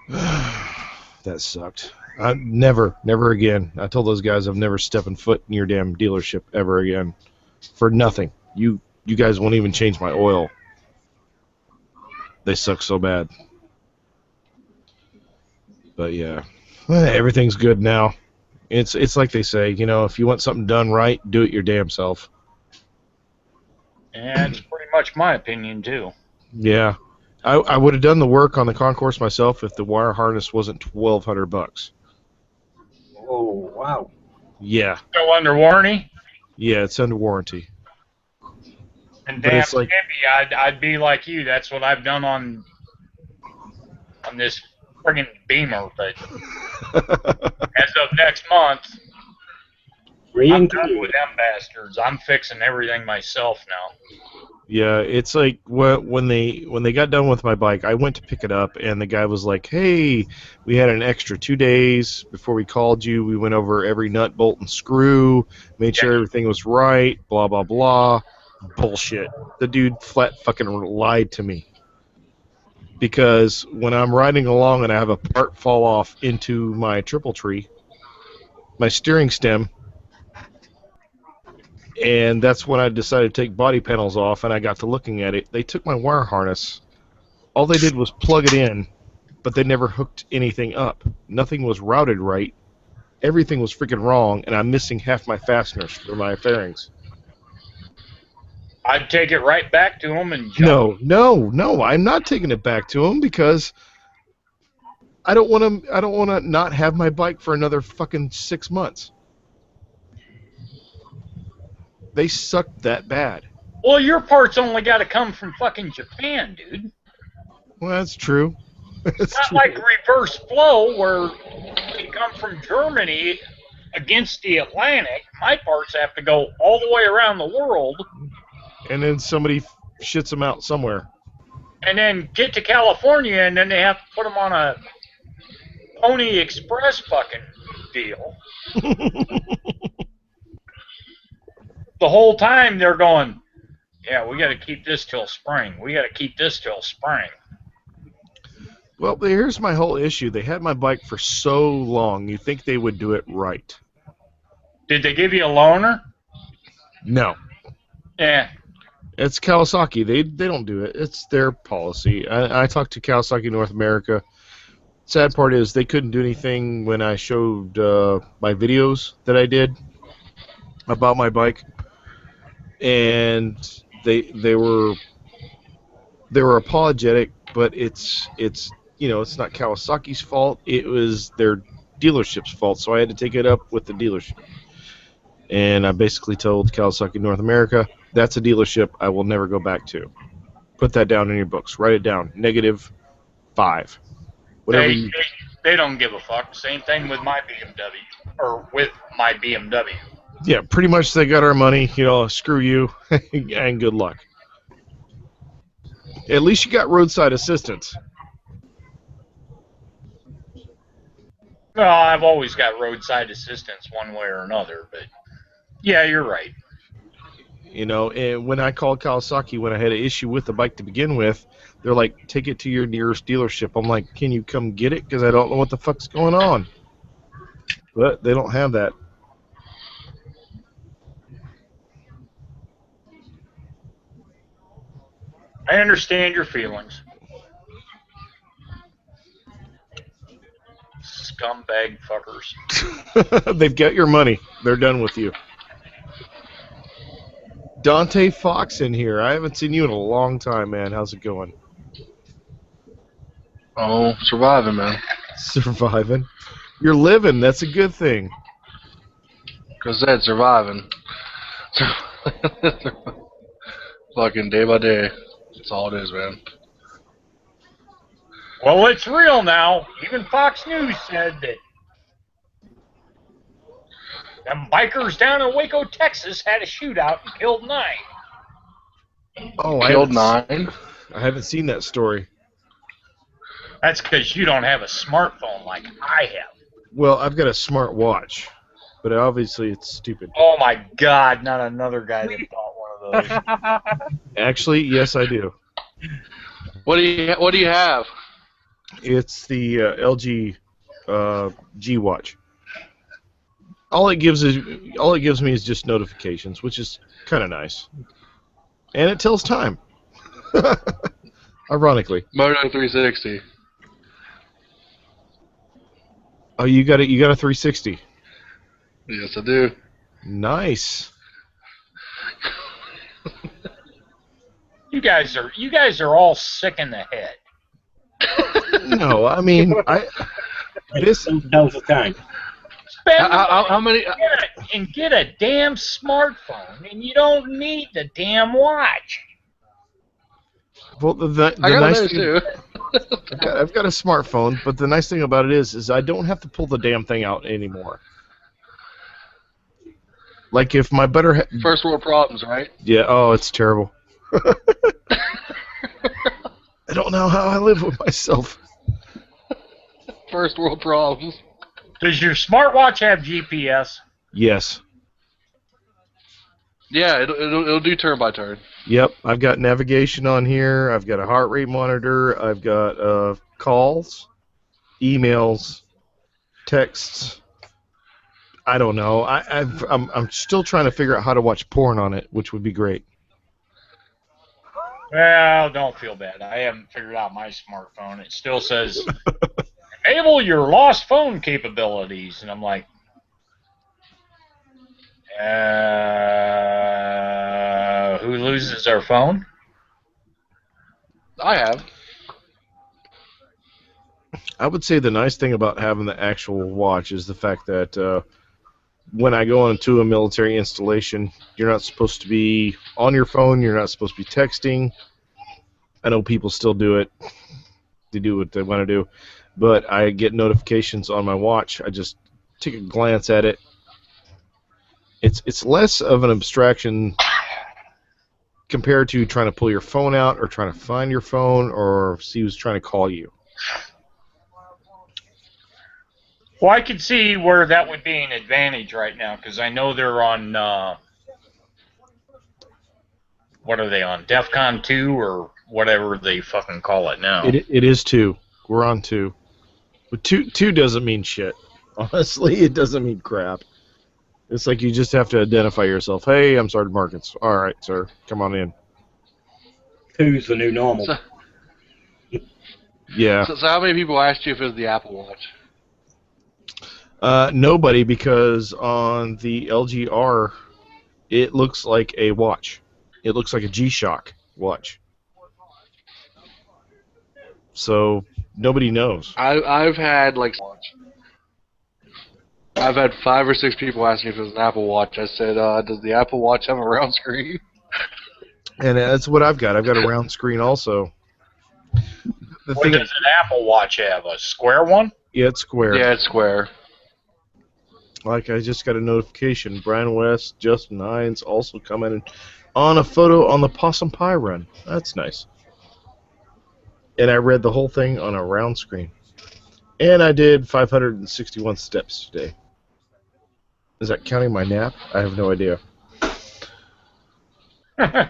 That sucked. Never again. I told those guys I'm never stepping foot in your damn dealership ever again. For nothing. You guys won't even change my oil. They suck so bad. But yeah, everything's good now. It's like they say, you know, if you want something done right, do it your damn self. And it's pretty much my opinion too. Yeah, I would have done the work on the concourse myself if the wire harness wasn't $1,200. Oh, wow. Yeah. Still under warranty? Yeah, it's under warranty. And But damn it's like- skimpy, I'd be like you. That's what I've done on this friggin' Beamer. But as of next month, I'm done with them bastards. I'm fixing everything myself now. Yeah, it's like when they got done with my bike, I went to pick it up, and the guy was like, "Hey, we had an extra 2 days before we called you. We went over every nut, bolt, and screw, made sure everything was right, blah, blah, blah." Bullshit. The dude flat fucking lied to me. Because when I'm riding along and I have a part fall off into my triple tree, my steering stem, and that's when I decided to take body panels off, and I got to looking at it. They took my wire harness. All they did was plug it in, but they never hooked anything up. Nothing was routed right. Everything was freaking wrong, and I'm missing half my fasteners for my fairings. I'd take it right back to them and jump. No, I'm not taking it back to them because I don't want to not have my bike for another fucking 6 months. They sucked that bad. Well, your parts only got to come from fucking Japan, dude. Well, that's true. It's not like reverse flow where they come from Germany against the Atlantic. My parts have to go all the way around the world. And then somebody shits them out somewhere. And then get to California, and then they have to put them on a Pony Express fucking deal. The whole time they're going, yeah, we got to keep this till spring. We got to keep this till spring. Well, here's my whole issue. They had my bike for so long, you'd think they would do it right. Did they give you a loaner? No. Yeah. It's Kawasaki. They don't do it. It's their policy. I talked to Kawasaki North America. Sad part is they couldn't do anything when I showed my videos that I did about my bike, and they were apologetic, but it's it's not Kawasaki's fault. It was their dealership's fault, so I had to take it up with the dealership. And I basically told Kawasaki North America, that's a dealership I will never go back to. Put that down in your books. Write it down. -5. Whatever. They don't give a fuck. Same thing with my BMW. Or with my BMW. Yeah, pretty much they got our money. Screw you, and good luck. At least you got roadside assistance. Well, I've always got roadside assistance one way or another, but yeah, you're right. And when I called Kawasaki when I had an issue with the bike to begin with, they're like, take it to your nearest dealership. I'm like, can you come get it? Because I don't know what the fuck's going on. But they don't have that. I understand your feelings. Scumbag fuckers. They've got your money. They're done with you. Dante Fox in here. I haven't seen you in a long time, man. How's it going? Oh, surviving, man. Surviving. You're living. That's a good thing. Cause that's surviving. Fucking day by day. That's all it is, man. Well, it's real now. Even Fox News said that them bikers down in Waco, Texas had a shootout and killed 9. Oh, Killed 9. I haven't seen that story. That's because you don't have a smartphone like I have. Well, I've got a smart watch, but obviously it's stupid. Oh my God, not another guy that bought one of those. Actually, yes, I do. What do you have? It's the LG G Watch. All it gives me is just notifications, which is kind of nice, and it tells time. Ironically. Moto 360. Oh, you got a 360. Yes, I do. Nice. You guys are all sick in the head. No, I mean this tells the time. Spend How many? and get a damn smartphone, and you don't need the damn watch. Well, the I got nice those thing, too. I've got a smartphone, but the nice thing about it is I don't have to pull the damn thing out anymore. Like if my better First world problems, right? yeah, oh, it's terrible. I don't know how I live with myself. First world problems. Does your smartwatch have GPS? Yes. Yeah, it'll do turn by turn. Yep, I've got navigation on here. I've got a heart rate monitor. I've got calls, emails, texts. I don't know. I'm still trying to figure out how to watch porn on it, which would be great. Well, don't feel bad. I haven't figured out my smartphone. It still says, enable your lost phone capabilities. And I'm like, who loses their phone? I have. I would say the nice thing about having the actual watch is the fact that when I go into a military installation, you're not supposed to be on your phone, you're not supposed to be texting. I know people still do it. They do what they want to do. But I get notifications on my watch. I just take a glance at it. It's less of an abstraction compared to trying to pull your phone out or trying to find your phone or see who's trying to call you. Well, I could see where that would be an advantage right now, because I know they're on, what are they on, DEFCON 2 or whatever they fucking call it now. It is 2. We're on 2. But 2 doesn't mean shit. Honestly, it doesn't mean crap. It's like you just have to identify yourself. Hey, I'm Sergeant Markins. All right, sir. Come on in. 2's the new normal. Yeah. So how many people asked you if it was the Apple Watch? Nobody, because on the LGR, it looks like a watch. It looks like a G-Shock watch. So nobody knows. I've had I've had 5 or 6 people ask me if it was an Apple Watch. I said, does the Apple Watch have a round screen? And that's what I've got. I've got a round screen also. What does an Apple Watch have? A square one? Yeah, it's square. Yeah, it's square. Like, I just got a notification. Brian West, Justin Hines also commented on a photo on the Possum Pie run. That's nice. And I read the whole thing on a round screen. And I did 561 steps today. Is that counting my nap? I have no idea. I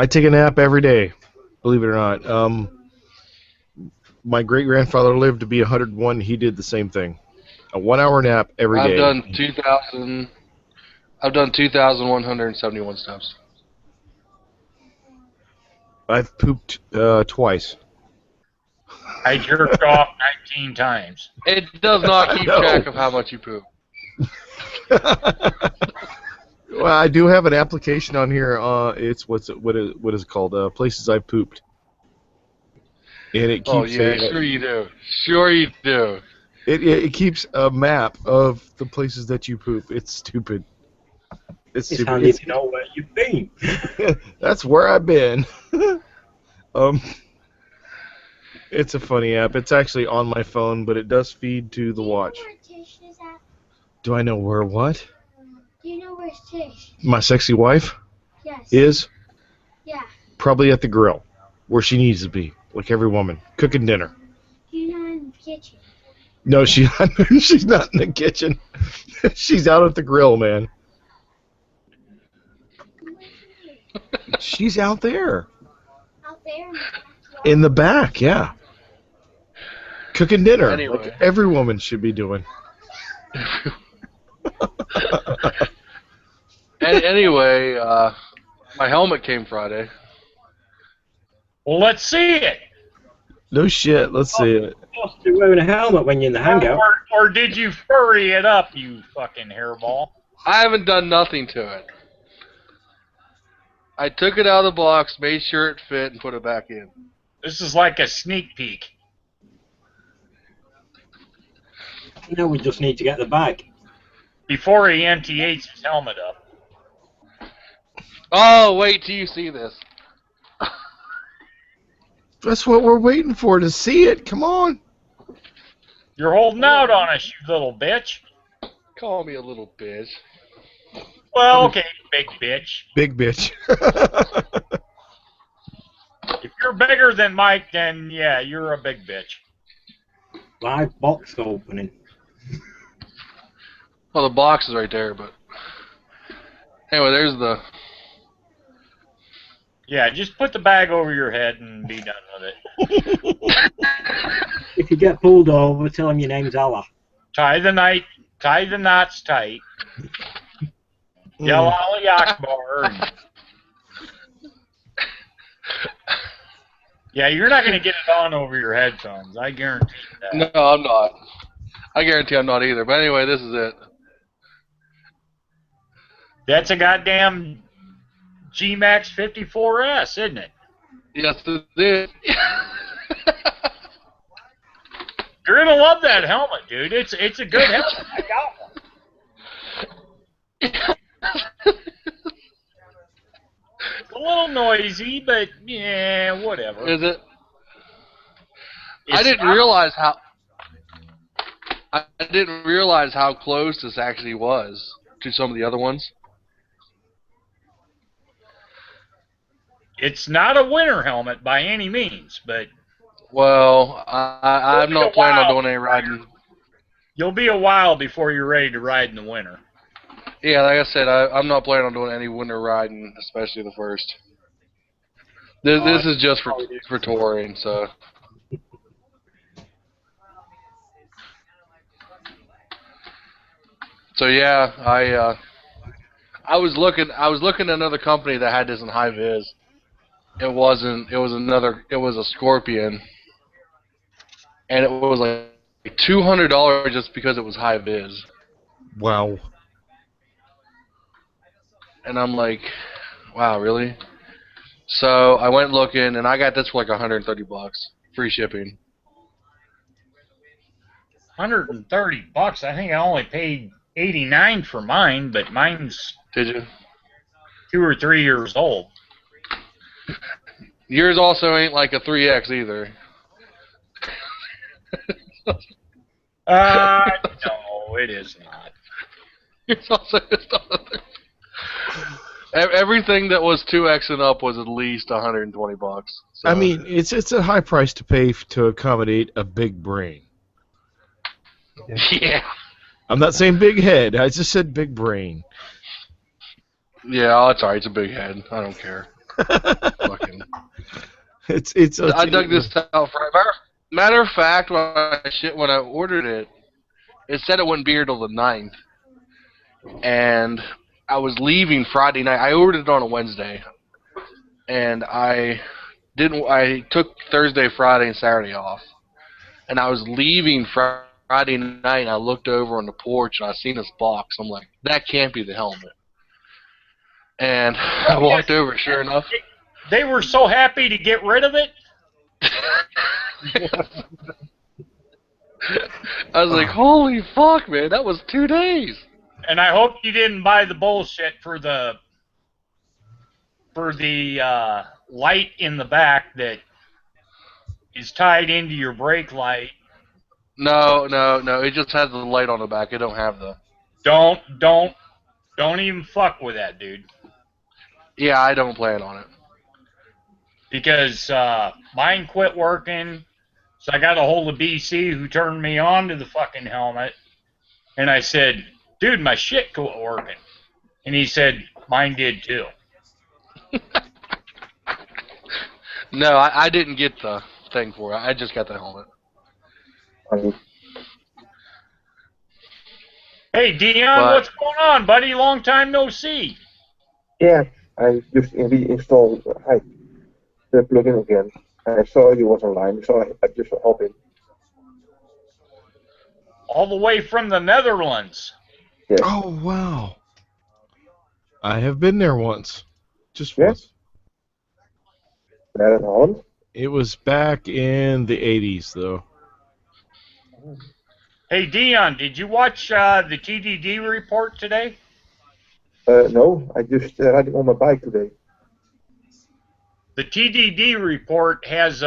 take a nap every day, believe it or not. My great-grandfather lived to be 101. He did the same thing. A 1-hour nap every day. I've done 2,171 steps. I've pooped twice. I jerked off 19 times. It does not keep track of how much you poop. Well, I do have an application on here. It's what is it called? Places I pooped. And it keeps Oh yeah, sure you do. Sure you do. it keeps a map of the places that you poop. It's stupid. It's It's stupid. handy to know where you've been. That's where I've been. It's a funny app. It's actually on my phone, but it does feed to the watch. Do you know where Tish is at? Do I know where what? Do you know where's Tish? My sexy wife Yes. is Yeah. probably at the grill, where she needs to be, like every woman, cooking dinner. You're not in the kitchen. No, she's not in the kitchen. She's out at the grill, man. She's out there. Out there in the backyard. In the back, yeah. Cooking dinner, Anyway. like every woman should be doing. Anyway, my helmet came Friday. Well, let's see it. No shit, let's see it. You're supposed to be wearing a helmet when you're in the hangout. Or did you furry it up, you fucking hairball? I haven't done nothing to it. I took it out of the box, made sure it fit, and put it back in. This is like a sneak peek. Now we just need to get the bag. Before he MTHs his helmet up. Oh, wait till you see this. That's what we're waiting for, to see it. Come on. You're holding out on us, you little bitch. Call me a little bitch. Well, okay, big bitch. Big bitch. If you're bigger than Mike, then yeah, you're a big bitch. Live box opening. Well, the box is right there, but... Anyway, there's the... Yeah, just put the bag over your head and be done with it. If you get pulled over, tell him your name's Allah. Tie the knots tight. Yell Ali Akbar. Yeah, you're not going to get it on over your headphones. I guarantee you that. No, I'm not. I guarantee I'm not either. But anyway, this is it. That's a goddamn G-Max 54S, isn't it? Yes, it is. You're going to love that helmet, dude. It's a good helmet. I got one. It's a little noisy, but yeah, whatever. Is it? It's I didn't realize how close this actually was to some of the other ones. It's not a winter helmet by any means, but Well, I'm not planning on doing any riding. you'll be a while before you're ready to ride in the winter. Yeah, like I said, I'm not planning on doing any winter riding, especially the first. This is just for touring, so. So yeah, I was looking at another company that had this in high vis. It was a Scorpion, and it was like $200 just because it was high vis. Wow. And I'm like, wow, really? So I went looking, and I got this for like $130, free shipping. $130. I think I only paid $89 for mine, but mine's Did you? 2 or 3 years old. Yours also ain't like a 3X either. No, it is not. Yours also is not. Everything that was 2X and up was at least $120. So. I mean, it's a high price to pay to accommodate a big brain. Yeah. I'm not saying big head. I just said big brain. Yeah, it's alright. It's a big head. I don't care. Fucking. I dug this out for. Matter of fact, when I ordered it, it said it wouldn't be here till the 9th, and I was leaving Friday night. I ordered it on a Wednesday, and I took Thursday, Friday, and Saturday off, and I was leaving Friday night. And I looked over on the porch and I seen this box. I'm like, that can't be the helmet. And I walked over, sure enough. They were so happy to get rid of it. I was like, holy fuck, man, that was 2 days. And I hope you didn't buy the bullshit for the light in the back that is tied into your brake light. No, it just has the light on the back. It don't have the... Don't even fuck with that, dude. Yeah, I don't plan on it. Because mine quit working, so I got a hold of BC, who turned me on to the fucking helmet, and I said, dude, my shit quit working. And he said, mine did too. No, I didn't get the thing for it. I just got the helmet. Hey, Dion, what's going on, buddy? Long time no see. Yeah, I just reinstalled the plugin again. I saw you was online, so I just hopped in. All the way from the Netherlands. Yes. Oh, wow. I have been there once. Just once. There in Holland? It was back in the 80s, though. Hey, Dion, did you watch the TDD report today? No, I just riding on my bike today. The TDD report has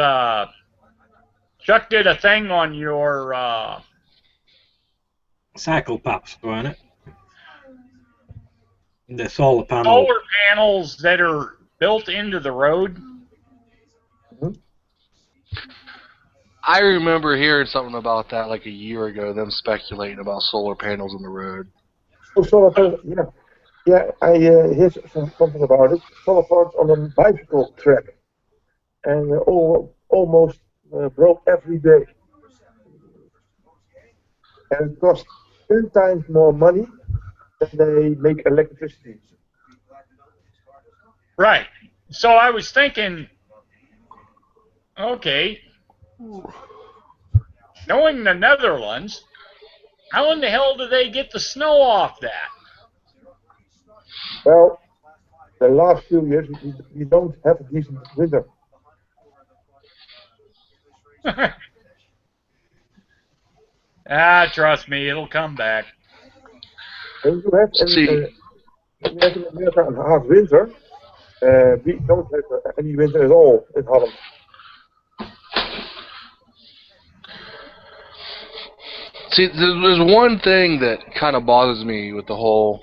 Chuck did a thing on your cycle paps, weren't it? The solar panels. Solar panels that are built into the road. I remember hearing something about that like a year ago, them speculating about solar panels on the road. Oh, solar panels, yeah. Yeah, I heard something about it. Solar panels on a bicycle track. And almost broke every day. And it costs 10 times more money than they make electricity. Right. So I was thinking, okay, knowing the Netherlands, how in the hell do they get the snow off that? Well, the last few years we don't have a decent winter. Trust me, it'll come back. And you have in America a hard winter. We don't have any winter at all in Holland. See, there's one thing that kind of bothers me with the whole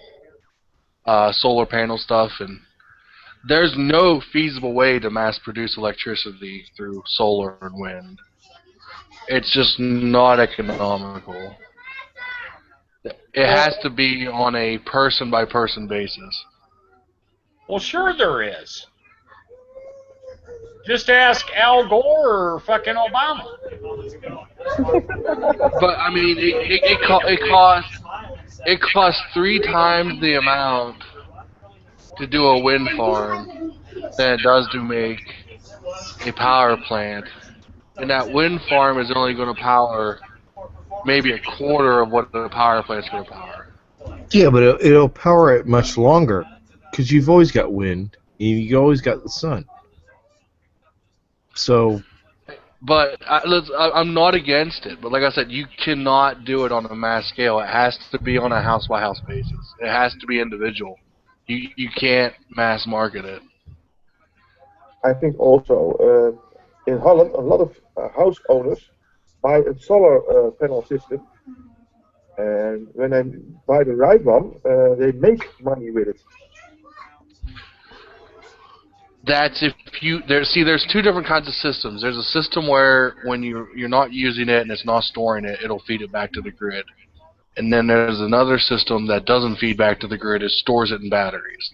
solar panel stuff, and there's no feasible way to mass produce electricity through solar and wind. It's just not economical. It has to be on a person-by-person basis. Well, sure there is. Just ask Al Gore or fucking Obama. But I mean, it costs 3 times the amount to do a wind farm than it does to make a power plant, and that wind farm is only going to power maybe a quarter of what the power plant's going to power. Yeah, but it'll power it much longer because you've always got wind and you always got the sun. So, but I'm not against it. But like I said, you cannot do it on a mass scale. It has to be on a house-by-house basis. It has to be individual. You can't mass market it. I think also in Holland a lot of house owners buy a solar panel system, and when they buy the right one, they make money with it. That's if you there's 2 different kinds of systems. There's a system where when you're not using it and it's not storing it, it'll feed it back to the grid. And then there's another system that doesn't feed back to the grid, it stores it in batteries.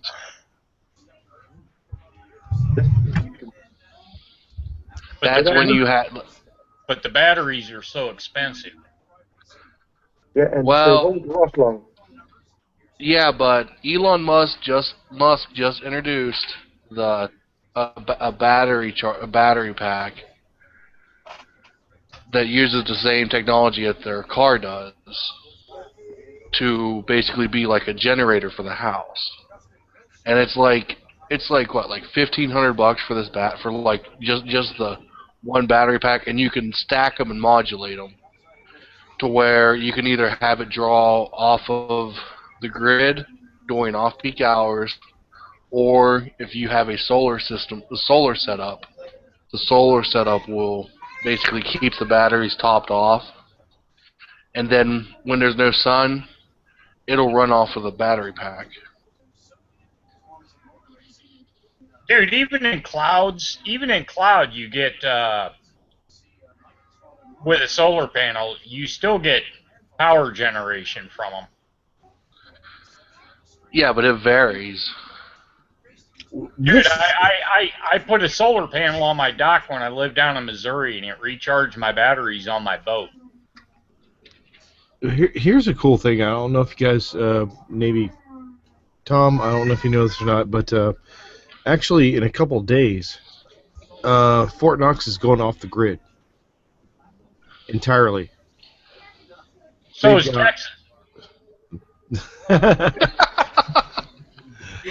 That's when you have. But the batteries are so expensive. Yeah, and they won't last long. Yeah, but Elon Musk just introduced a battery pack that uses the same technology that their car does to basically be like a generator for the house. and it's like what, like $1,500 for this for like just the one battery pack, and you can stack them and modulate them to where you can either have it draw off of the grid during off-peak hours, or if you have a solar setup, the solar setup will basically keep the batteries topped off, and then when there's no sun, it'll run off of the battery pack. Dude, even in cloud, you get with a solar panel, you still get power generation from them. Yeah, but it varies. Dude, I put a solar panel on my dock when I lived down in Missouri, and it recharged my batteries on my boat. Here's a cool thing. I don't know if you guys, maybe Tom, I don't know if you know this or not, but actually in a couple days, Fort Knox is going off the grid entirely. So is Texas.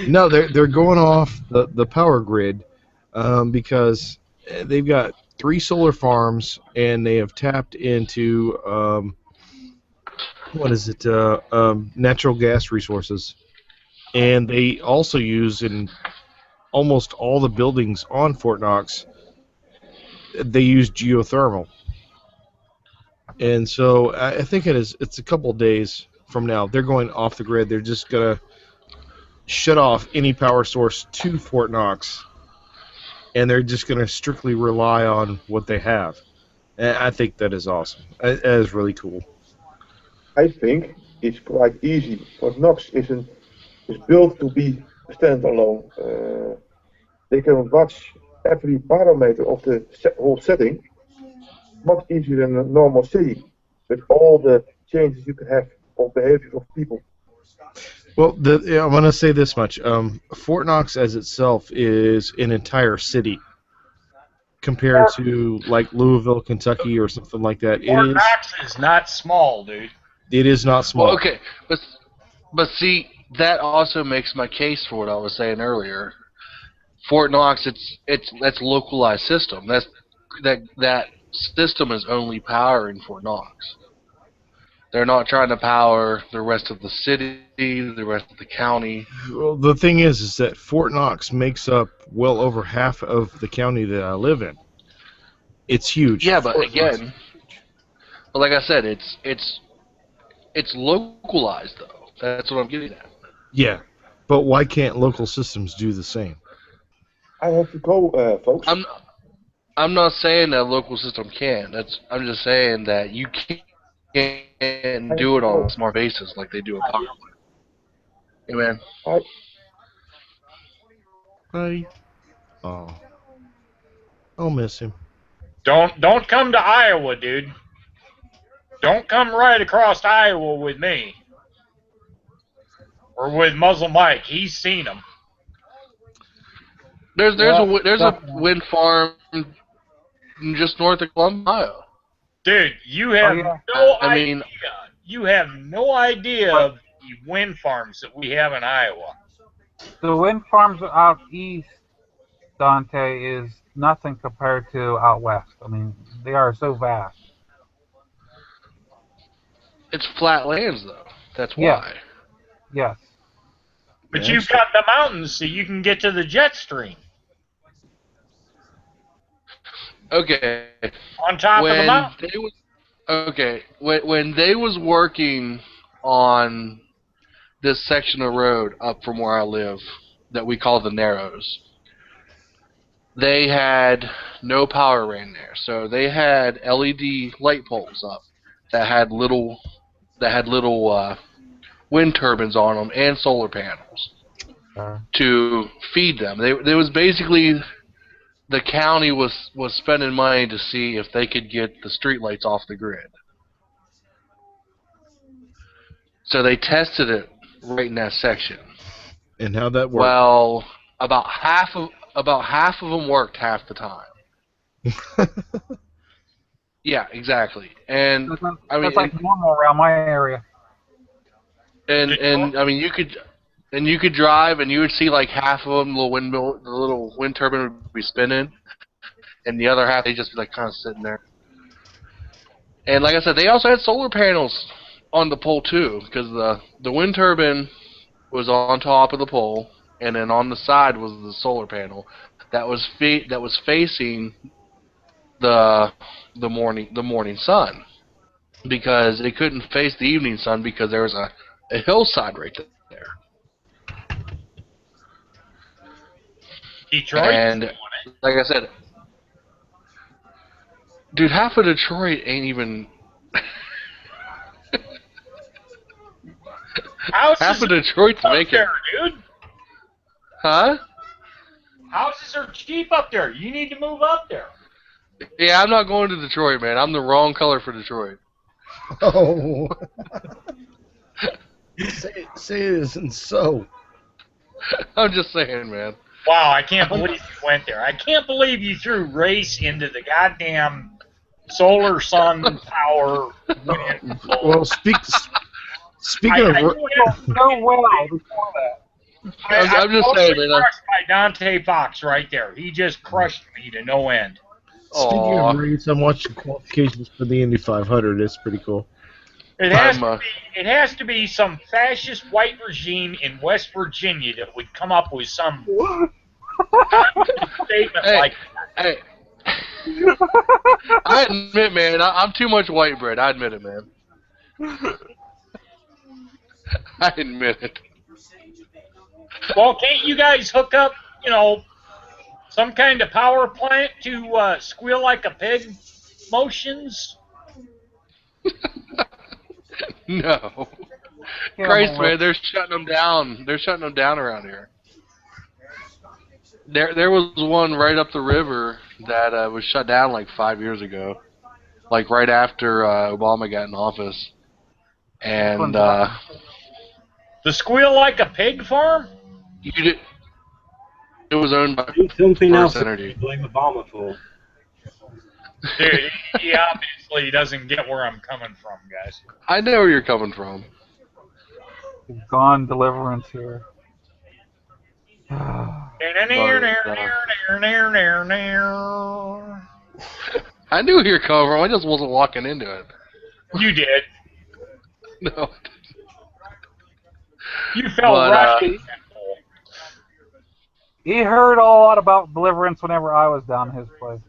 No, they're going off the power grid because they've got 3 solar farms and they have tapped into natural gas resources, and they also use in almost all the buildings on Fort Knox. They use geothermal, and so I think it's a couple days from now. They're going off the grid. They're just gonna shut off any power source to Fort Knox, and they're just going to strictly rely on what they have. And I think that is awesome. That is really cool. I think it's quite easy. Fort Knox is built to be standalone. They can watch every parameter of the whole setting much easier than a normal city, with all the changes you can have of behavior of people. Well, I'm going to say this much. Fort Knox as itself is an entire city compared to like Louisville, Kentucky or something like that. Fort Knox is not small, dude. It is not small. Well, okay, but see, that also makes my case for what I was saying earlier. Fort Knox, that's localized system. That system is only powering Fort Knox. They're not trying to power the rest of the city, the rest of the county. Well, the thing is that Fort Knox makes up well over half of the county that I live in. It's huge. Yeah, but again, but like I said, it's localized though. That's what I'm getting at. Yeah, but why can't local systems do the same? I have to go, folks. I'm not saying that local system can. I'm just saying that you can't do it on a smart basis like they do in power plant. Hey, man. Buddy. Oh. I'll miss him. Don't come to Iowa, dude. Don't come right across Iowa with me. Or with Muzzle Mike. He's seen them. There's a wind farm just north of Columbus, Ohio. Dude, you have no idea. You have no idea of the wind farms that we have in Iowa. The wind farms out east, Dante, is nothing compared to out west. I mean, they are so vast. It's flat lands, though. That's why. Yes. But you've got the mountains so you can get to the jet stream. Okay. On top of the mountain. When they was working on this section of road up from where I live that we call the Narrows, they had no power ran there. So they had LED light poles up that had little wind turbines on them and solar panels to feed them. They was basically, the county was spending money to see if they could get the streetlights off the grid. So they tested it right in that section. And how'd that work? Well, about half of them worked half the time. Yeah, exactly. And that's like normal around my area. And I mean, you could And you could drive, and you would see like half of them, the little wind turbine would be spinning, and the other half they just be like kind of sitting there. And like I said, they also had solar panels on the pole too, because the wind turbine was on top of the pole, and then on the side was the solar panel that was facing the morning sun, because it couldn't face the evening sun because there was a hillside right there. Detroit. And like I said, dude, half of Detroit ain't even. Half of Detroit's making. There, dude. Huh? Houses are cheap up there. You need to move up there. Yeah, I'm not going to Detroit, man. I'm the wrong color for Detroit. Oh. say it isn't so. I'm just saying, man. Wow, I can't believe you went there. I can't believe you threw race into the goddamn solar sun power. Well, speaking of... So well before that. I'm just saying, man. Crushed by Dante Fox right there. He just crushed me to no end. Speaking of race, I'm watching qualifications for the Indy 500. It's pretty cool. It has to be some fascist white regime in West Virginia that would come up with some statement like that. Hey. I admit, man, I'm too much white bread. I admit it, man. I admit it. Well, can't you guys hook up, some kind of power plant to squeal like a pig motions? No. Christ, man, they're shutting them down. They're shutting them down around here. There was one right up the river that was shut down like 5 years ago, like right after Obama got in office. And the Squeal Like a Pig farm? It was owned by something else Energy. to blame Obama for. Dude, he obviously doesn't get where I'm coming from, guys. I know where you're coming from. Gone Deliverance here. I knew where you're coming from. I just wasn't walking into it. You did. No. You fell right in. He heard a lot about Deliverance whenever I was down his place.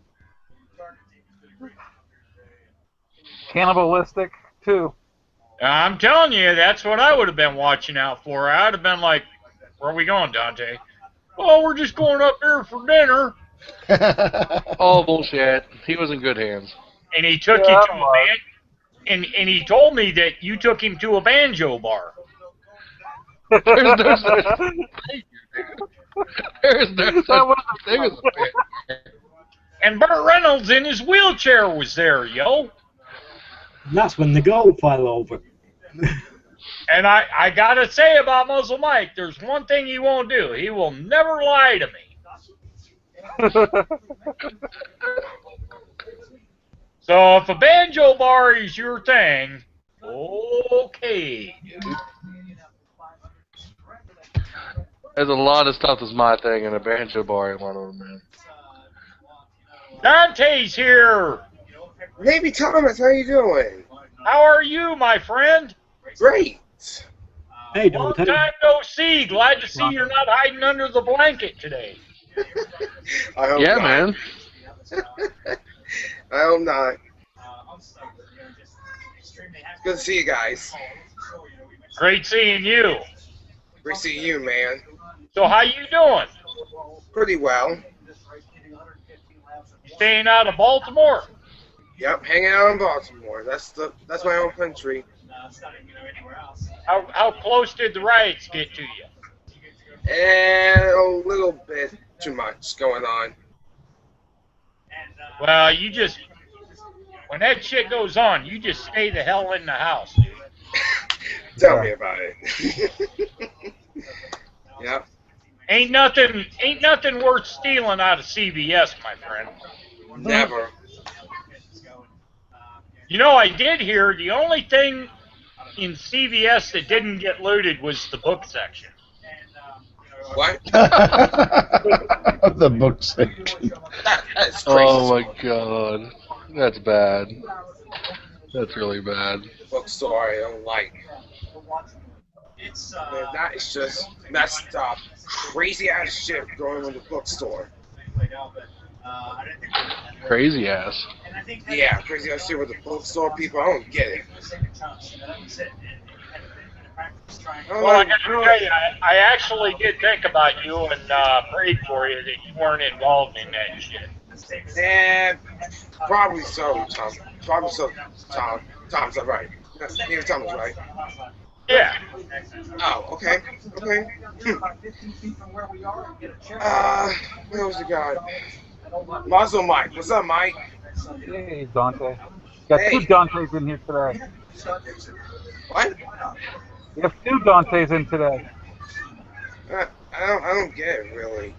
Cannibalistic, too. I'm telling you, that's what I would have been watching out for. I would have been like, where are we going, Dante? Oh, we're just going up here for dinner. Oh, bullshit. He was in good hands. And he took you to a band, and he told me that you took him to a banjo bar. There's no such thing, dude. There's no such thing as a banjo bar. And Burt Reynolds in his wheelchair was there, yo. That's when the goal fell over. And I gotta say about Muzzle Mike, there's one thing he won't do. He will never lie to me. So if a banjo bar is your thing, okay, dude. There's a lot of stuff that's my thing, and a banjo bar ain't one of them, man. Dante's here. Baby Thomas, how you doing? How are you, my friend? Great. Hey, Long Dante. time no see. Glad to see you're not hiding under the blanket today. I hope Yeah, not. man. I hope not. It's good to see you guys. Great seeing you. Great seeing you, man. So how you doing? Pretty well. You staying out of Baltimore? Yep, hanging out in Baltimore. That's my own country. How close did the riots get to you? And a little bit too much going on. Well, you just, when that shit goes on, you just stay the hell in the house, dude. Tell me about it. Yep. Ain't nothing worth stealing out of CVS, my friend. Never. You know, I did hear the only thing in CVS that didn't get looted was the book section. What? The book section. That's crazy. Oh my god. That's bad. That's really bad. Bookstore I don't like. Man, that is just messed up. Crazy ass shit going on the bookstore. Crazy ass. Yeah, crazy ass shit with the bookstore people. I don't get it. Well, I gotta tell you, I actually did think about you and prayed for you that you weren't involved in that shit. And probably so, Tom. Probably so, Tom. Tom's right. Even Tom was right. Yeah. Oh, okay. Okay. What else we got? Muzzle Mike. What's up, Mike? Hey, Dante. Got Hey. two Dantes in here today. What? We have two Dantes in today. I don't get it really.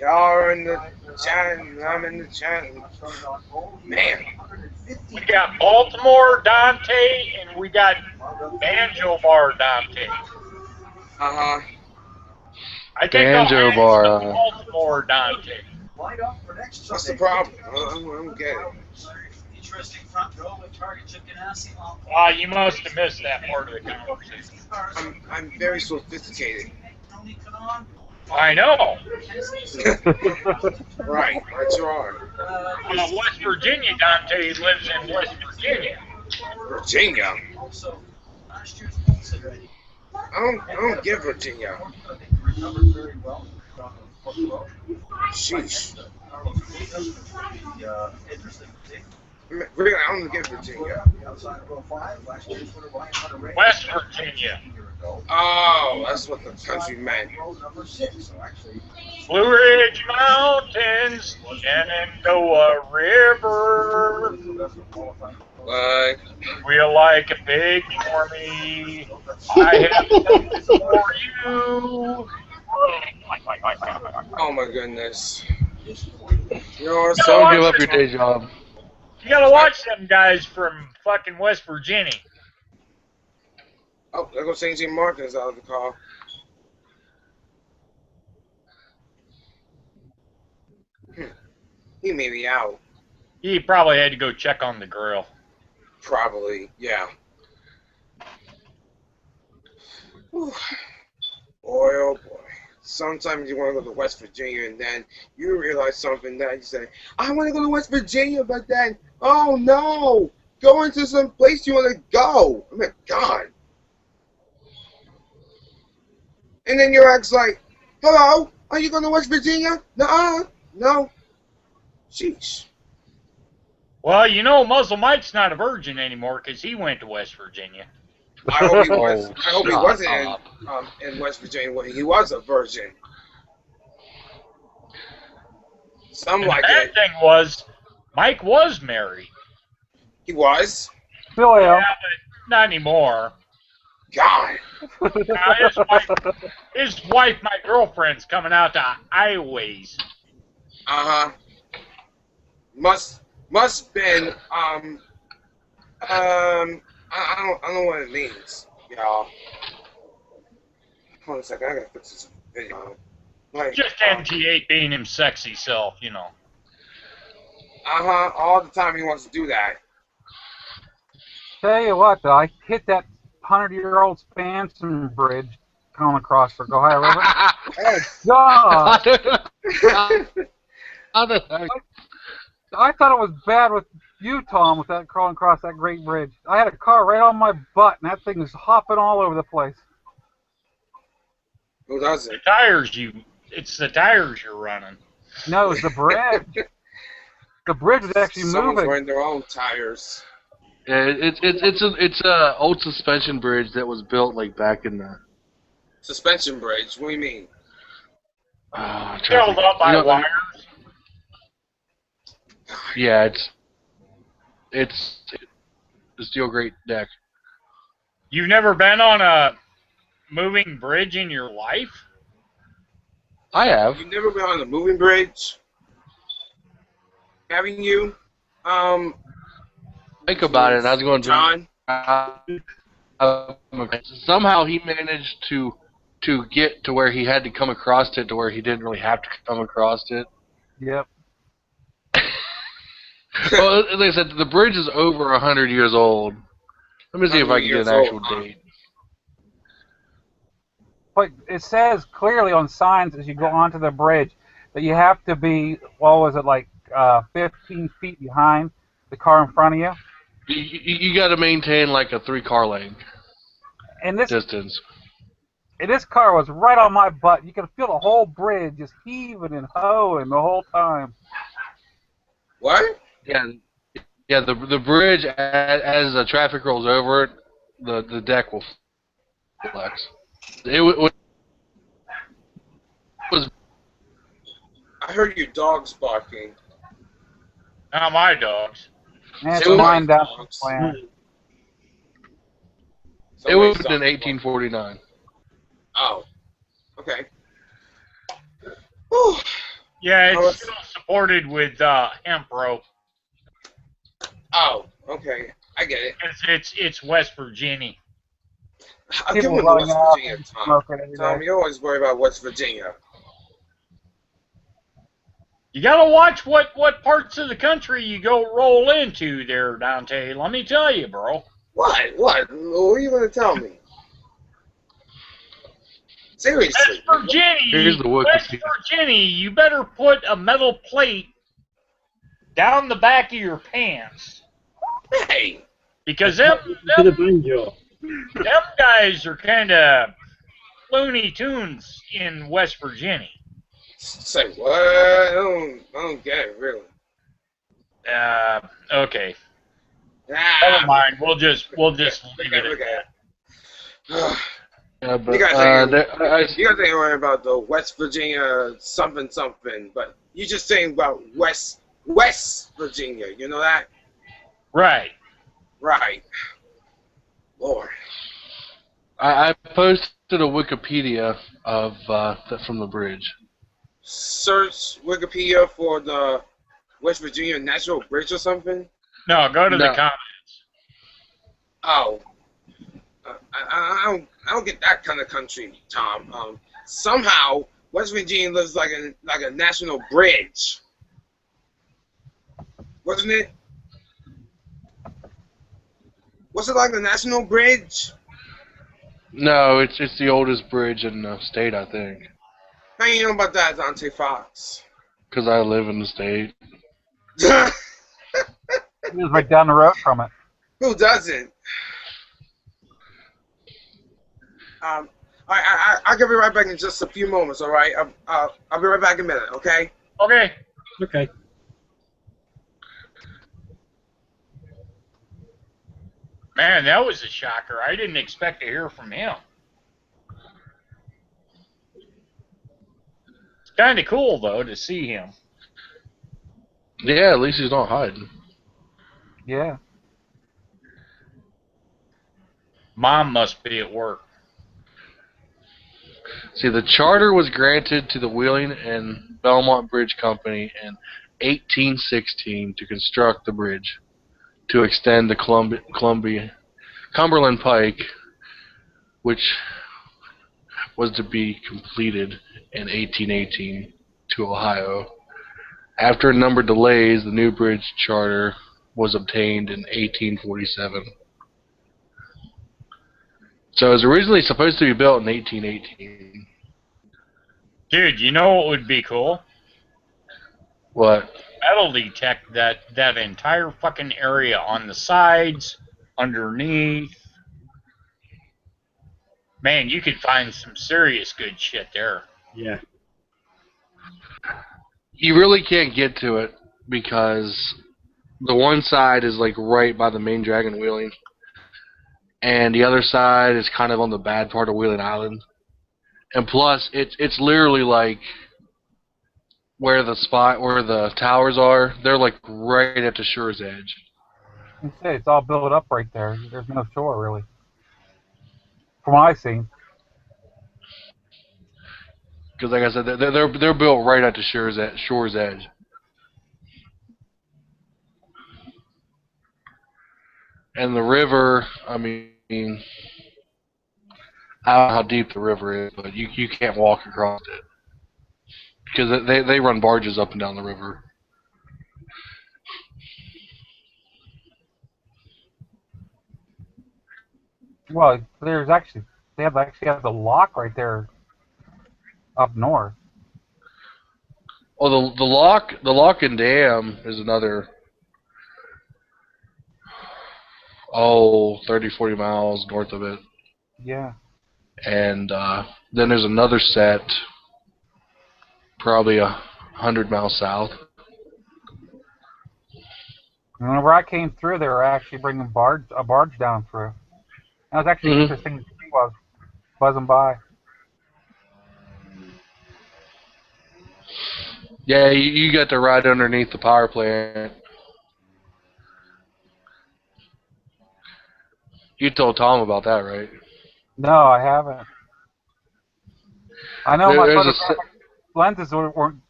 Y'all are in the chat, and I'm in the chat. Man. We got Baltimore Dante and we got Banjo Bar Dante. Uh-huh. I think Banjo I'll add Bar, some Baltimore Dante. What's the problem? I don't get it. You must have missed that part of the conversation. I'm very sophisticated. I know. Right you are. West Virginia Dante lives in West Virginia. Virginia? I don't get Virginia. Sheesh. Really, I don't get Virginia. West Virginia. Oh, that's what the country meant. Blue Ridge Mountains, Shenandoah River. What? We're like a pig for me. I have something for you. Oh my goodness. You know, Don't give up your day job. You gotta watch them guys from fucking West Virginia. Oh, there goes St. Jean Martin's out of the call. He made me out. He probably had to go check on the grill. Probably, yeah. Whew. Boy, oh boy. Sometimes you want to go to West Virginia and then you realize something that you say, I want to go to West Virginia, but then, oh no, go into some place you want to go. Oh my God. And then your ex like, hello, are you going to West Virginia? Nuh-uh. No. Sheesh. Well, you know, Muzzle Mike's not a virgin anymore because he went to West Virginia. I hope he was. I hope he shut wasn't up. in West Virginia when he was a virgin. Some And like the bad it. thing was, Mike was married. He was. Still Yeah, am. but not anymore. God. His wife, my girlfriend's coming out to Iowa's. Uh-huh. Must been I don't know what it means, y'all. Hold on a second, I gotta fix this video. Like, Just MT8 being him sexy self, you know. all the time he wants to do that. Tell you what, though, I hit that 100-year-old Spanson Bridge coming across the Ohio River. Oh, God! I thought it was bad with you, Tom, with that crawling across that great bridge. I had a car right on my butt, and that thing was hopping all over the place. Who doesn't? It's the tires you're running. No, it was the bridge. The bridge was actually Someone's moving. wearing their own tires. Yeah, it's a old suspension bridge that was built like back in the Suspension bridge. What do you mean? Held up by wires. Yeah, it's a steel grate deck. You've never been on a moving bridge in your life? I have. You've never been on a moving bridge? Haven't you? Think about it. I was going John? somehow he managed to to get to where he had to come across it to where he didn't really have to come across it. Yep. Well, like I said, the bridge is over 100 years old. Let me see if I can get an actual date. But it says clearly on signs as you go onto the bridge that you have to be, what was it, like 15 feet behind the car in front of you. You got to maintain like a 3-car lane And this distance. And this car was right on my butt. You could feel the whole bridge just heaving and hoeing the whole time. What? Yeah, the bridge, as the traffic rolls over it, the deck will flex. It was. I heard your dogs barking. Not my dogs. Man, it's Somebody's mine down dogs. plan. It was Somebody's in dogs 1849. Oh. Okay. Whew. Yeah, Oh, it's still supported with hemp rope. Oh, okay. I get it. It's West Virginia. I'll give People him running West out Virginia, and Tom. smoking every Tom, day. you always worry about West Virginia. You gotta watch what parts of the country you go roll into there, Dante. Let me tell you, bro. What? What? What are you going to tell me? Seriously. West Virginia, Here's the West Wikipedia. Virginia, you better put a metal plate down the back of your pants. Hey. Because To the banjo. them guys are kind of Looney Tunes in West Virginia. Say what? I don't get it, really. Okay. Ah, Never mind. We'll just leave it at look that. at Yeah, but You guys ain't worrying about the West Virginia something, but you just saying about West Virginia. You know that? Right. Right. Lord. I posted a Wikipedia of from the bridge. Search Wikipedia for the West Virginia National Bridge or something. No, go to the No. comments. Oh. I don't get that kind of country, Tom. Somehow West Virginia lives like a national bridge, wasn't it? Was it like the national bridge? No, it's the oldest bridge in the state, I think. How you know about that, Dante Fox? Because I live in the state. He was right down the road from it. Who doesn't? I'll be right back in just a few moments. All right, I'll be right back in a minute. Okay. Okay. Okay. Man, that was a shocker. I didn't expect to hear from him. It's kind of cool, though, to see him. Yeah, at least he's not hiding. Yeah. Mom must be at work. See, the charter was granted to the Wheeling and Belmont Bridge Company in 1816 to construct the bridge to extend the Cumberland Pike, which was to be completed in 1818 to Ohio. After a number of delays, the new bridge charter was obtained in 1847. So it was originally supposed to be built in 1818. Dude, you know what would be cool? What? Metal detect that entire fucking area on the sides, underneath. Man, you could find some serious good shit there. Yeah. You really can't get to it because the one side is like right by the main Dragon Wheeling, and the other side is kind of on the bad part of Wheeling Island. And plus, it's literally like where the towers are. They're like right at the shore's edge. You say it's all built up right there. There's no shore really, from what I've seen. Because like I said, they're built right at the shore's edge. And the river, I mean, I don't know how deep the river is, but you can't walk across it because they run barges up and down the river. Well, there's actually they have the lock right there up north. Oh, the lock and dam is another 30, 40 miles north of it. Yeah. And then there's another set probably 100 miles south. And whenever I came through, they were actually bringing a barge down through. That was actually interesting to see while I was buzzing by. Yeah, you got to ride underneath the power plant. You told Tom about that, right? No, I haven't. I know my photographic lenses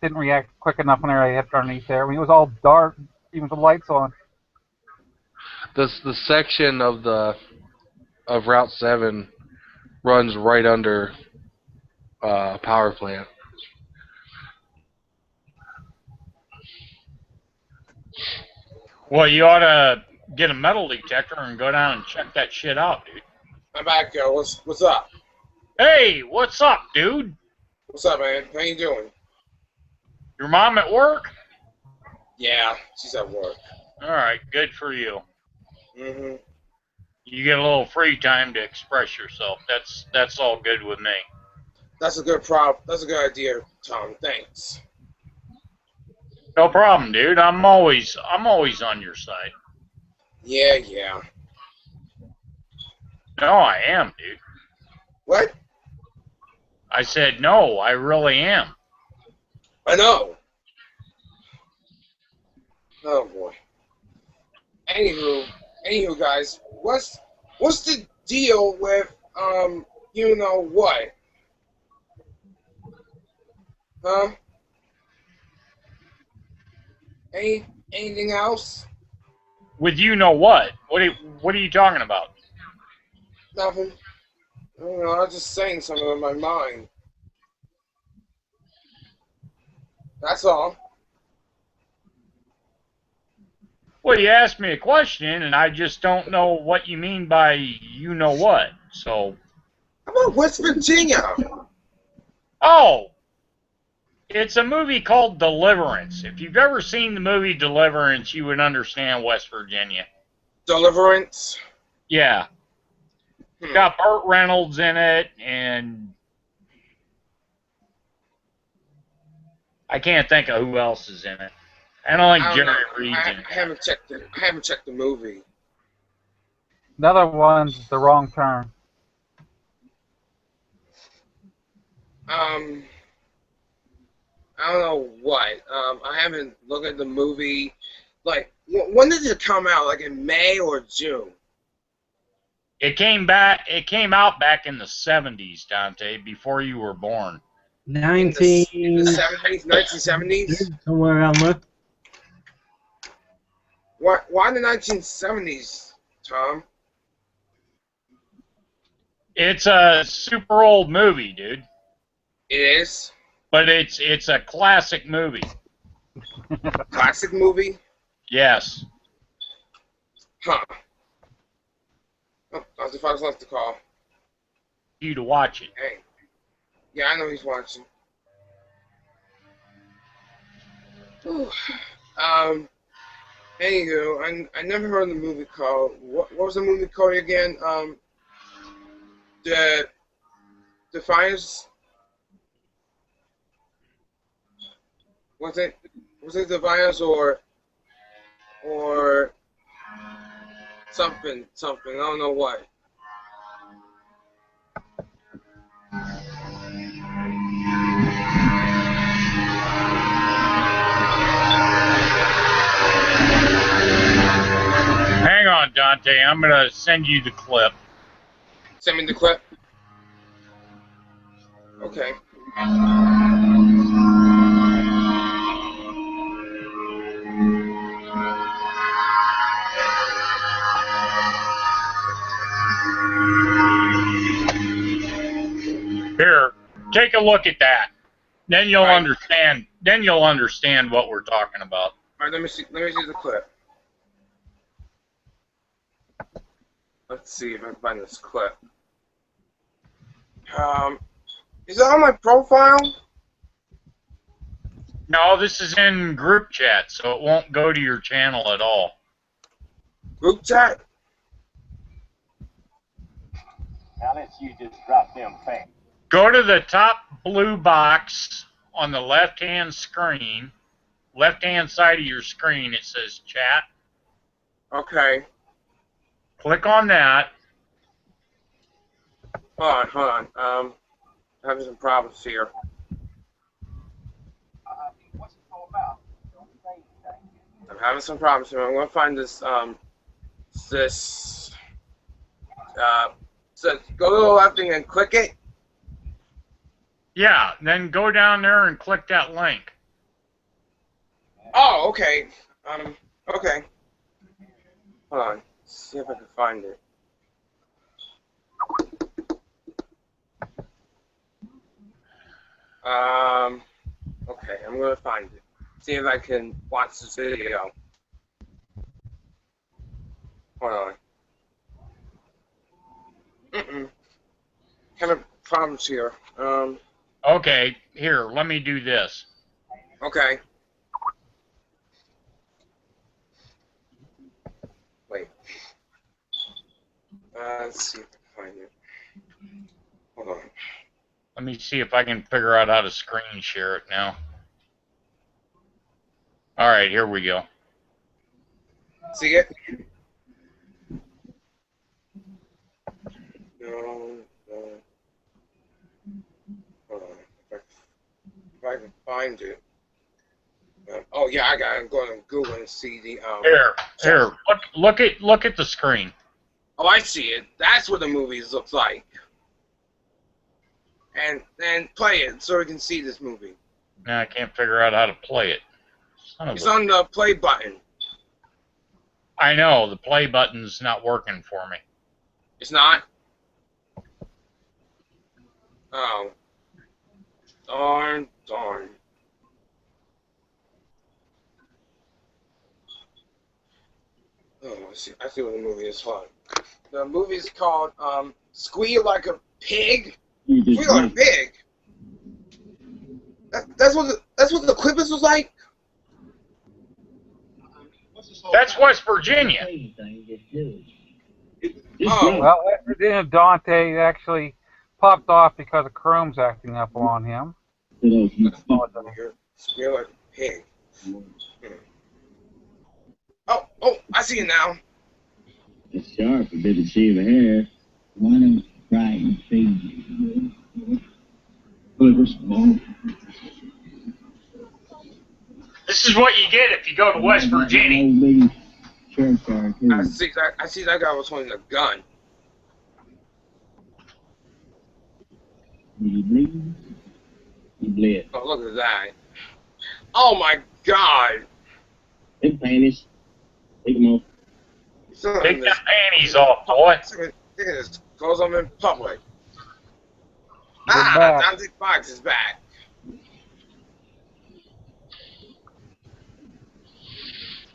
didn't react quick enough when I hit underneath there. I mean, it was all dark, even with the lights on. The section of Route 7 runs right under a power plant. Well, you ought to get a metal detector and go down and check that shit out, dude. I'm back, what's up? Hey, what's up, dude? What's up, man? How you doing? Your mom at work? Yeah, she's at work. All right, good for you. Mhm. You get a little free time to express yourself. That's all good with me. That's a good idea, Tom. Thanks. No problem, dude. I'm always on your side. Yeah. No, I am, dude. What? I said no, I really am. I know. Oh boy. Anywho, guys, what's the deal with you know what? Huh? Anything else? With you know what? What are you talking about? Nothing. I don't know, I was just saying something in my mind. That's all. Well, you asked me a question, and I just don't know what you mean by you know what. So. How about West Virginia? Oh, it's a movie called Deliverance. If you've ever seen the movie Deliverance, you would understand West Virginia. Deliverance? Yeah. It's got Burt Reynolds in it, and I can't think of who else is in it. I don't think Jerry Reed's in it. I haven't checked the movie. Another one's The Wrong Turn. I don't know what. I haven't looked at the movie. Like, when did it come out? Like in May or June? It came out back in the 70s, Dante, before you were born. In the 70s, 1970s? Somewhere around there. Why the 1970s, Tom? It's a super old movie, dude. It is? But it's a classic movie. Classic movie? Yes. Huh. Oh, the father's left the call. You to watch it. Hey. Yeah, I know he's watching. Anywho, I never heard of the movie called. What was the movie called again? The Defiance. Was it Defiance or something? I don't know what. Hang on, Dante. I'm going to send you the clip. Send me the clip. Okay. Here, take a look at that. Then you'll Right. understand. Then you'll understand what we're talking about. All right, let me see the clip. Let's see if I can find this clip. Is it on my profile? No, this is in group chat, so it won't go to your channel at all. Group chat? Now let's you just drop them facts. Go to the top blue box on the left-hand screen, left-hand side of your screen. It says chat. Okay. Click on that. Hold on. I'm having some problems here. What's it all about? Don't say anything. I'm having some problems here. I'm gonna find this so go to the left thing and click it. Yeah, then go down there and click that link. Oh, okay. Okay. Hold on. See if I can find it. Okay, I'm gonna find it. See if I can watch this video. Hold on. Having problems here. Okay, here, let me do this. Okay. Wait. Let's see if I can find it. Hold on. Let me see if I can figure out how to screen share it now. All right, here we go. See it? No. Hold on. If I can find it. Oh yeah, I got it. I'm going to Google and see the Here. Look at the screen. Oh, I see it. That's what the movies looks like. And play it so we can see this movie. Now I can't figure out how to play it. It's on the play button. I know the play button's not working for me. It's not? Oh. Darn. Oh, I see what the movie is called. The movie is called Squeal Like a Pig. Squeal Like a Pig. That's what the clip was like. That's West Virginia. Oh. Well, West Virginia Dante actually popped off because of Chrome's acting up on him. Squeal Like a Pig. Oh, I see it now. It's sharp, a bit of shave of hair. One of bright and faded. This is what you get if you go to West Virginia. I see that guy was holding a gun. You bleed? You bled. Oh, look at that. Oh my God. Big panties. Take them off. Take them panties off, boy. Look at this. Clothes on in public. back. Dante Fox is back.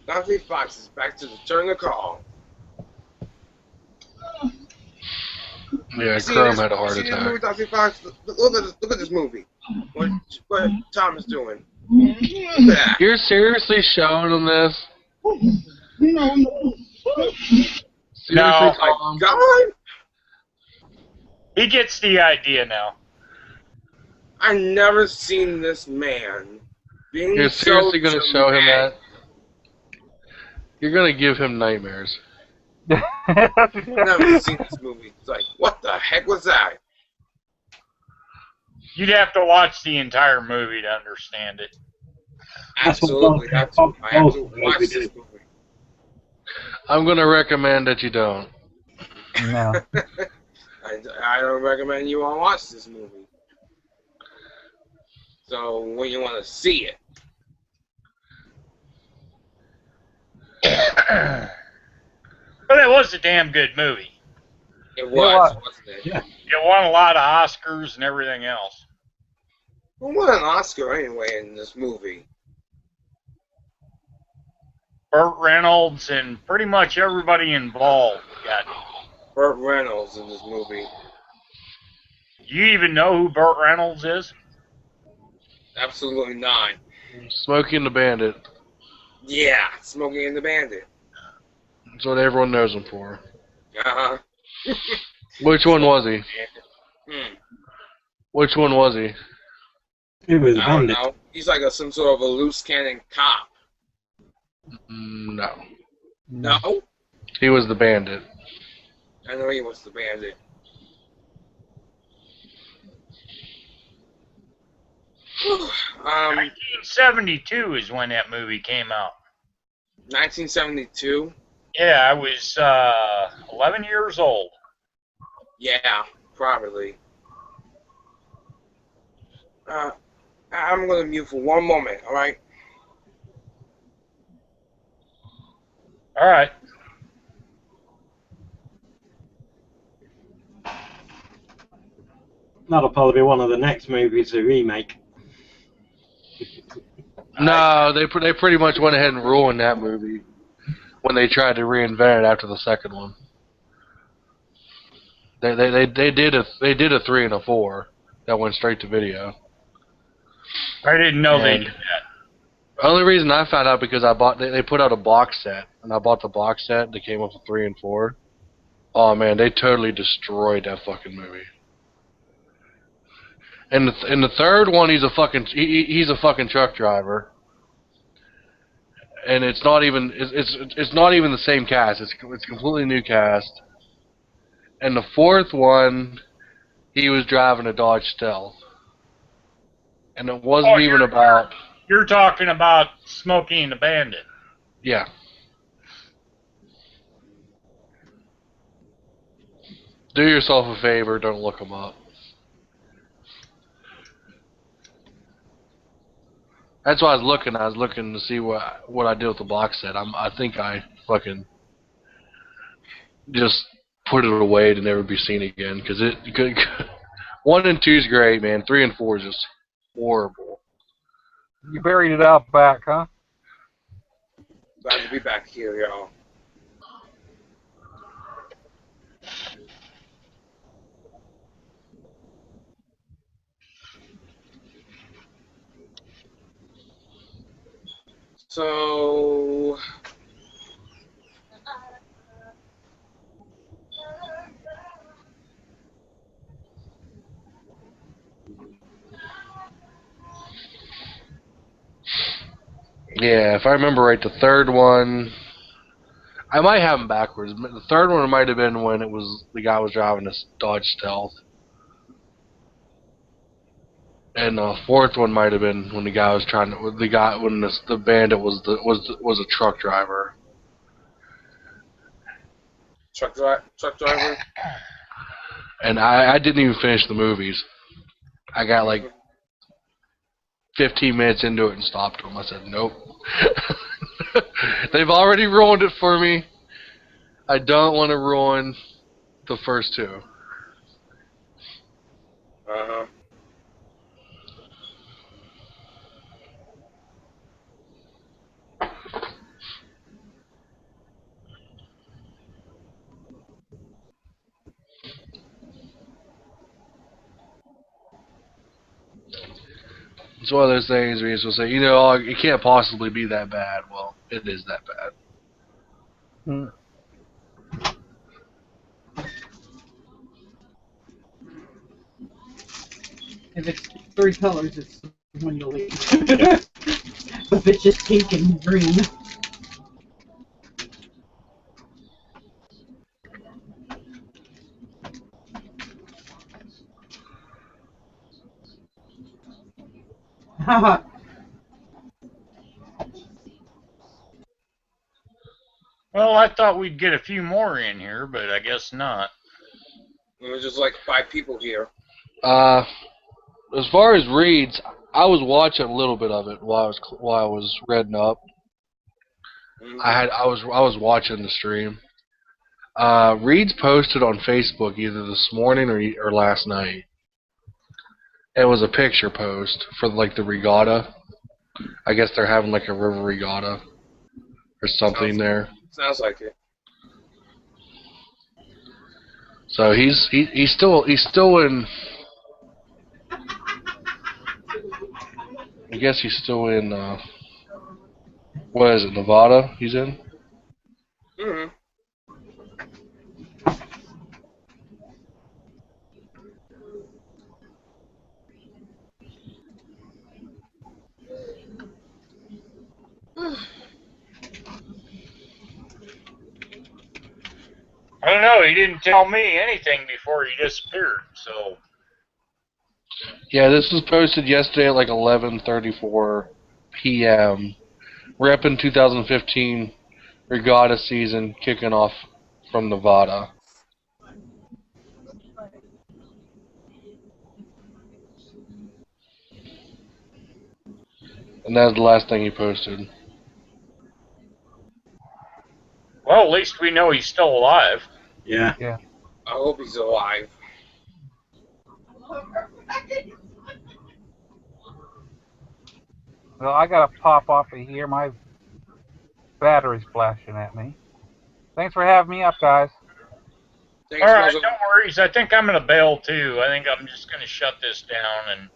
Dante Fox is back to return the call. Yeah, Chrome had a heart You see this attack. movie, Dante Fox? Look at this movie. What Tom is doing. Look at that. You're seriously showing them this? Seriously, No. Tom? God, He gets the idea now. I've never seen this man being You're seriously so going to show him dramatic. that? You're going to give him nightmares. I've never seen this movie. It's like, what the heck was that? You'd have to watch the entire movie to understand it. Absolutely. I have to watch this movie. I'm going to recommend that you don't. No. I don't recommend you all watch this movie. So when you want to see it. But it was a damn good movie. It You know was, what? wasn't it? Yeah. It won a lot of Oscars and everything else. Who won an Oscar anyway in this movie? Burt Reynolds and pretty much everybody involved got. Burt Reynolds in this movie. You even know who Burt Reynolds is? Absolutely not. Smokey and the Bandit. Yeah, Smokey and the Bandit. That's what everyone knows him for. Uh-huh. Which one was he? Hmm. Which one was he? He was a I don't bandit. know. He's like some sort of a loose cannon cop. No. No? He was the Bandit. I know he was the bandit. um, 1972 is when that movie came out. 1972? Yeah, I was 11 years old. Yeah, probably. I'm gonna mute for one moment, alright? All right. That'll probably be one of the next movies to remake. No, they pretty much went ahead and ruined that movie when they tried to reinvent it after the second one. They did a 3 and a 4 that went straight to video. I didn't know they And did that. only reason I found out because they put out a box set and I bought the box set that came up with 3 and 4. Oh man, they totally destroyed that fucking movie. And the third one, he's a fucking truck driver. And it's not even the same cast. It's a completely new cast. And the fourth one, he was driving a Dodge Stealth. And it wasn't even about... You're talking about Smokey and the Bandit. Yeah. Do yourself a favor, don't look them up. That's why I was looking to see what I did with the box set. I think I fucking just put it away to never be seen again because 1 and 2 is great, man. 3 and 4 is just horrible. You buried it out back, huh? Glad to be back here, y'all. So... Yeah, if I remember right, the third one, I might have them backwards. The third one might have been when the guy was driving a Dodge Stealth, and the fourth one might have been when the bandit was a truck driver. Truck driver? And I didn't even finish the movies. I got like 15 minutes into it and stopped them. I said, nope. They've already ruined it for me. I don't want to ruin the first 2. Uh-huh. It's one of those things where you just say, oh, it can't possibly be that bad. Well, it is that bad. If it's 3 colors, it's when you leave. If it's just pink and green. Haha. Well, I thought we'd get a few more in here, but I guess not. There was just like 5 people here. As far as reads, I was watching a little bit of it while I was reading up. I was watching the stream. Reed's posted on Facebook either this morning or last night. It was a picture post for like the regatta. I guess they're having like a river regatta or something there. Sounds like it. So he's still in. I guess he's still in. What is it? Nevada? He's in. Mm-hmm. I don't know. He didn't tell me anything before he disappeared. So. Yeah, this was posted yesterday at like 11:34 p.m. We're up in 2015 regatta season kicking off from Nevada. And that's the last thing he posted. Well, at least we know he's still alive. Yeah. Yeah. I hope he's alive. Well, I gotta pop off of here. My battery's flashing at me. Thanks for having me up, guys. Thanks, All right, Muzzle. no worries. I think I'm going to bail too. I think I'm just going to shut this down. And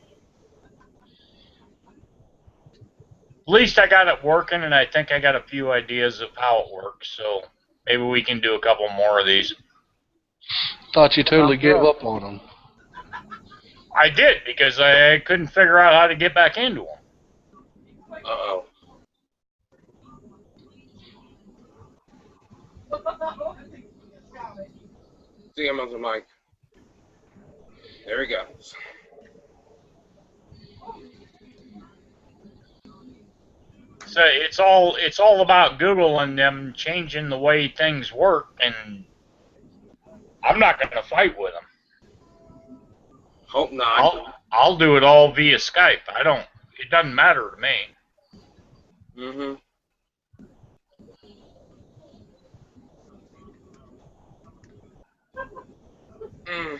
at least I got it working, and I think I got a few ideas of how it works. So maybe we can do a couple more of these. Thought you totally gave up on him. I did, because I couldn't figure out how to get back into them. Uh-oh. See him on the mic. There he goes. So it's all about Google and them changing the way things work, and I'm not going to fight with them. Hope not. I'll do it all via Skype. It doesn't matter to me. Mm-hmm. Mm.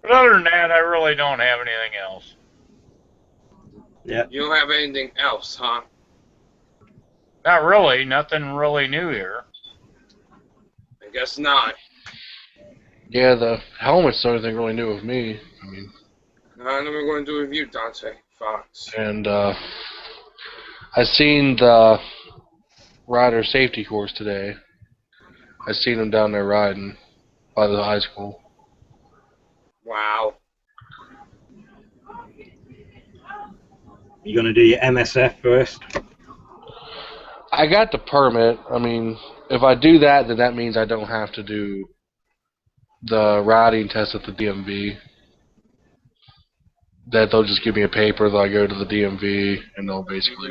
But other than that, I really don't have anything else. Yeah. You don't have anything else, huh? Not really. Nothing really new here. I guess not. Yeah, the helmet's the only thing really new with me. I mean, Then we're going to do a review, Dante Fox. and I seen the rider safety course today. I seen him down there riding by the high school. Wow. You gonna do your MSF first? I got the permit. I mean, if I do that, then that means I don't have to do the riding test at the DMV. That they'll just give me a paper that I go to the DMV and they'll basically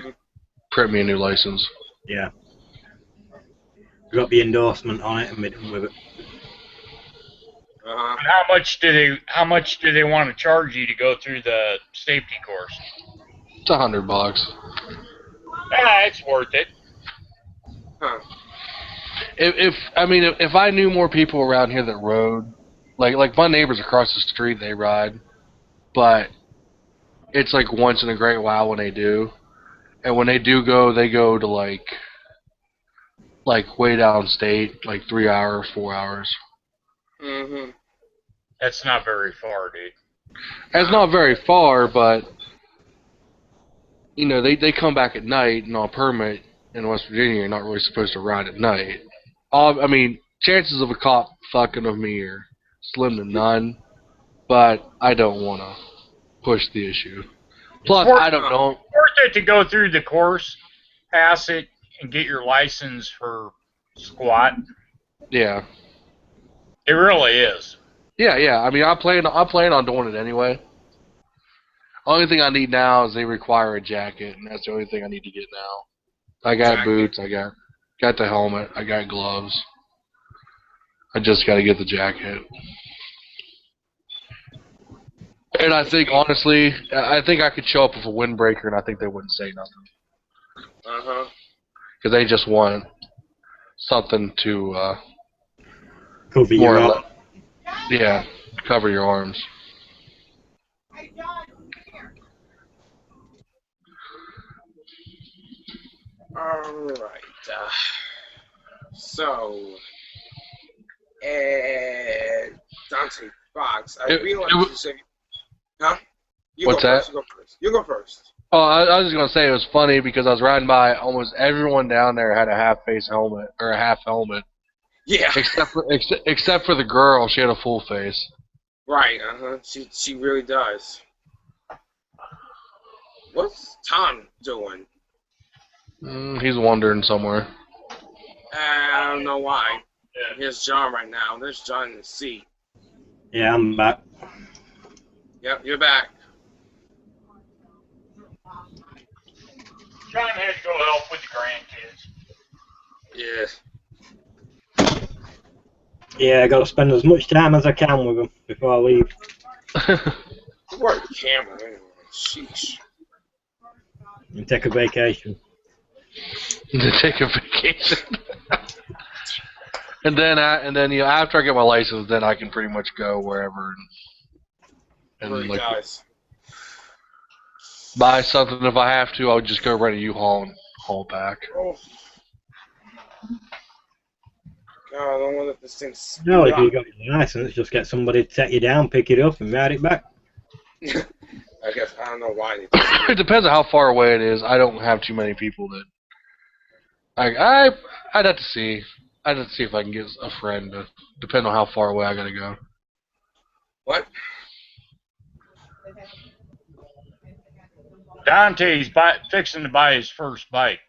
print me a new license. Yeah. You got the endorsement on it and with it. Uh-huh. And how much do they want to charge you to go through the safety course? It's $100. Yeah, it's worth it. Huh. If I knew more people around here that rode, like my neighbors across the street, they ride, but it's like once in a great while when they do, and when they do go, they go to like way downstate, like 3 hours, 4 hours. Mm-hmm. That's not very far, dude. That's not very far, but you know they come back at night, and on permit in West Virginia, you're not really supposed to ride at night. I mean, chances of a cop fucking with me are slim to none, but I don't want to push the issue. Plus, I don't know. It's worth it to go through the course, pass it, and get your license for squat. Yeah. It really is. Yeah. I mean, I plan on doing it anyway. Only thing I need now is they require a jacket, and that's the only thing I need to get now. I got boots, I got the helmet, I got gloves. I just got to get the jacket. And I think, honestly, I think I could show up with a windbreaker, and I think they wouldn't say nothing. Uh-huh. Because they just want something to, Cover more your or arm. less, yeah, cover your arms. Alright. So, Dante Fox, I realized you said, huh? You What's go that? first. You go first. You go first. Oh, I was just going to say it was funny because I was riding by, almost everyone down there had a half-face helmet, or a half helmet. Yeah. Except for the girl, she had a full face. Right. She really does. What's Tom doing? He's wandering somewhere. I don't know why. Here's John right now. There's John in the seat. Yeah, I'm back. Yep, you're back. John had to go help with the grandkids. Yeah. Yeah, I got to spend as much time as I can with them before I leave. Work the camera anyway. Sheesh. And take a vacation. To take a vacation. and then after I get my license, then I can pretty much go wherever and Really like does. buy something if I have to. I'll just go rent a U-Haul and haul back. Oh. God, I don't want this thing. No, if you got your license, just get somebody to take you down, pick it up, and ride it back. I guess I don't know why. It depends on how far away it is. I don't have too many people that. I'd have to see. I'd have to see if I can get a friend. Depending on how far away I gotta go. What? Dante's fixing to buy his first bike.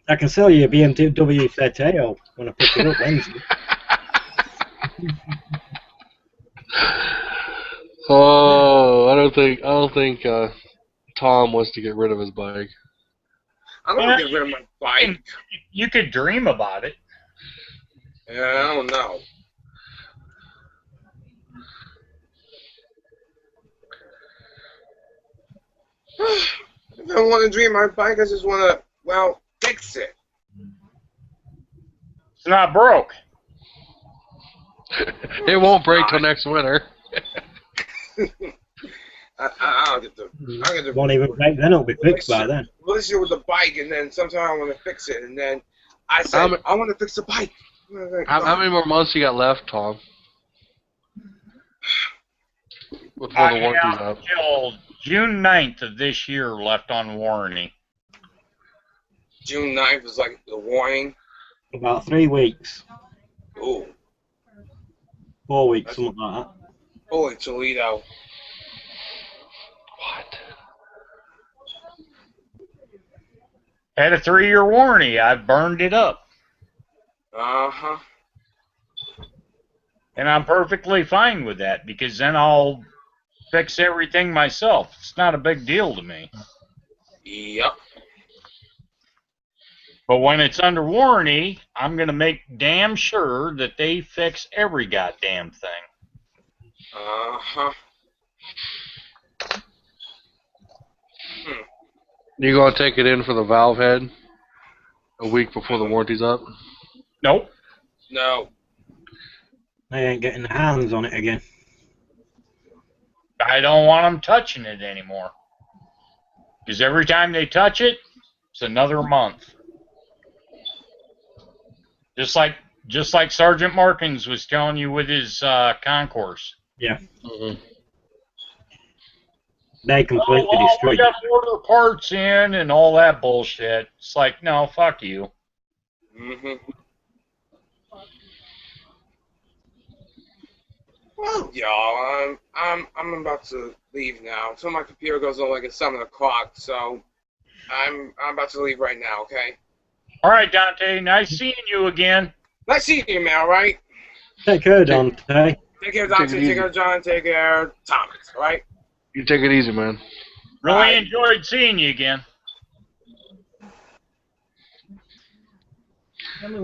I can sell you a BMW Feteo when I pick it up Wednesday. Oh, I don't think Tom wants to get rid of his bike. I don't want to get rid of my bike. You could dream about it. Yeah, I don't know. I don't want to dream my bike. I just want to, well, fix it. It's not broke. It won't break till next winter. I'll get the. Won't even break then, it'll be fixed by then. Relationship with the bike, and then sometimes I want to fix it, and then I said, I want to fix the bike. How many more months you got left, Tom? Before the warranty's up. Till June 9th of this year left on warranty. June 9th is like the warning. About 3 weeks. Ooh. 4 weeks, something like that. Holy Toledo. What? Had a 3-year warranty. I burned it up. Uh-huh. And I'm perfectly fine with that because then I'll fix everything myself. It's not a big deal to me. Yep. But when it's under warranty, I'm going to make damn sure that they fix every goddamn thing. Uh-huh. You gonna take it in for the valve head a week before the warranty's up? Nope. No. They ain't getting their hands on it again. I don't want them touching it anymore. Because every time they touch it, it's another month. Just like Sergeant Markins was telling you with his concourse. Yeah. Mm-hmm. They completely we destroyed got it. order parts in and all that bullshit. It's like, no, fuck you. Mm-hmm. Well, y'all, I'm about to leave now. So my computer goes on like at 7 o'clock, so I'm about to leave right now. Okay. All right, Dante. Nice seeing you again. Nice seeing you, man. All right. Take care, Dante. Take care, Dante. Take care, John. Take care, Thomas. All right. You take it easy, man. Really enjoyed seeing you again.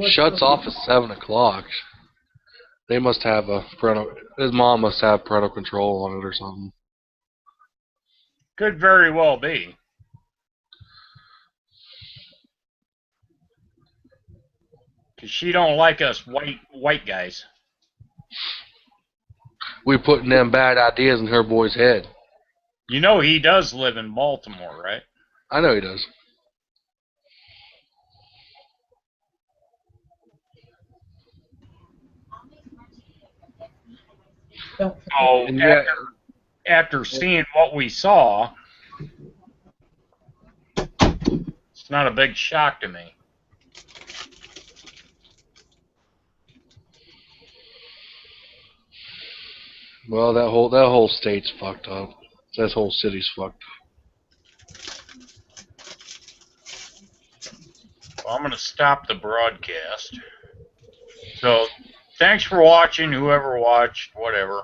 Shuts off at 7 o'clock. They must have a parental. His mom must have parental control on it or something. Could very well be. Cause she don't like us white guys. We putting them bad ideas in her boy's head. You know he does live in Baltimore, right? I know he does. So And yeah, after seeing what we saw, it's not a big shock to me. well, that whole state's fucked up. That whole city's fucked up. Well, I'm going to stop the broadcast. So, thanks for watching, whoever watched, whatever.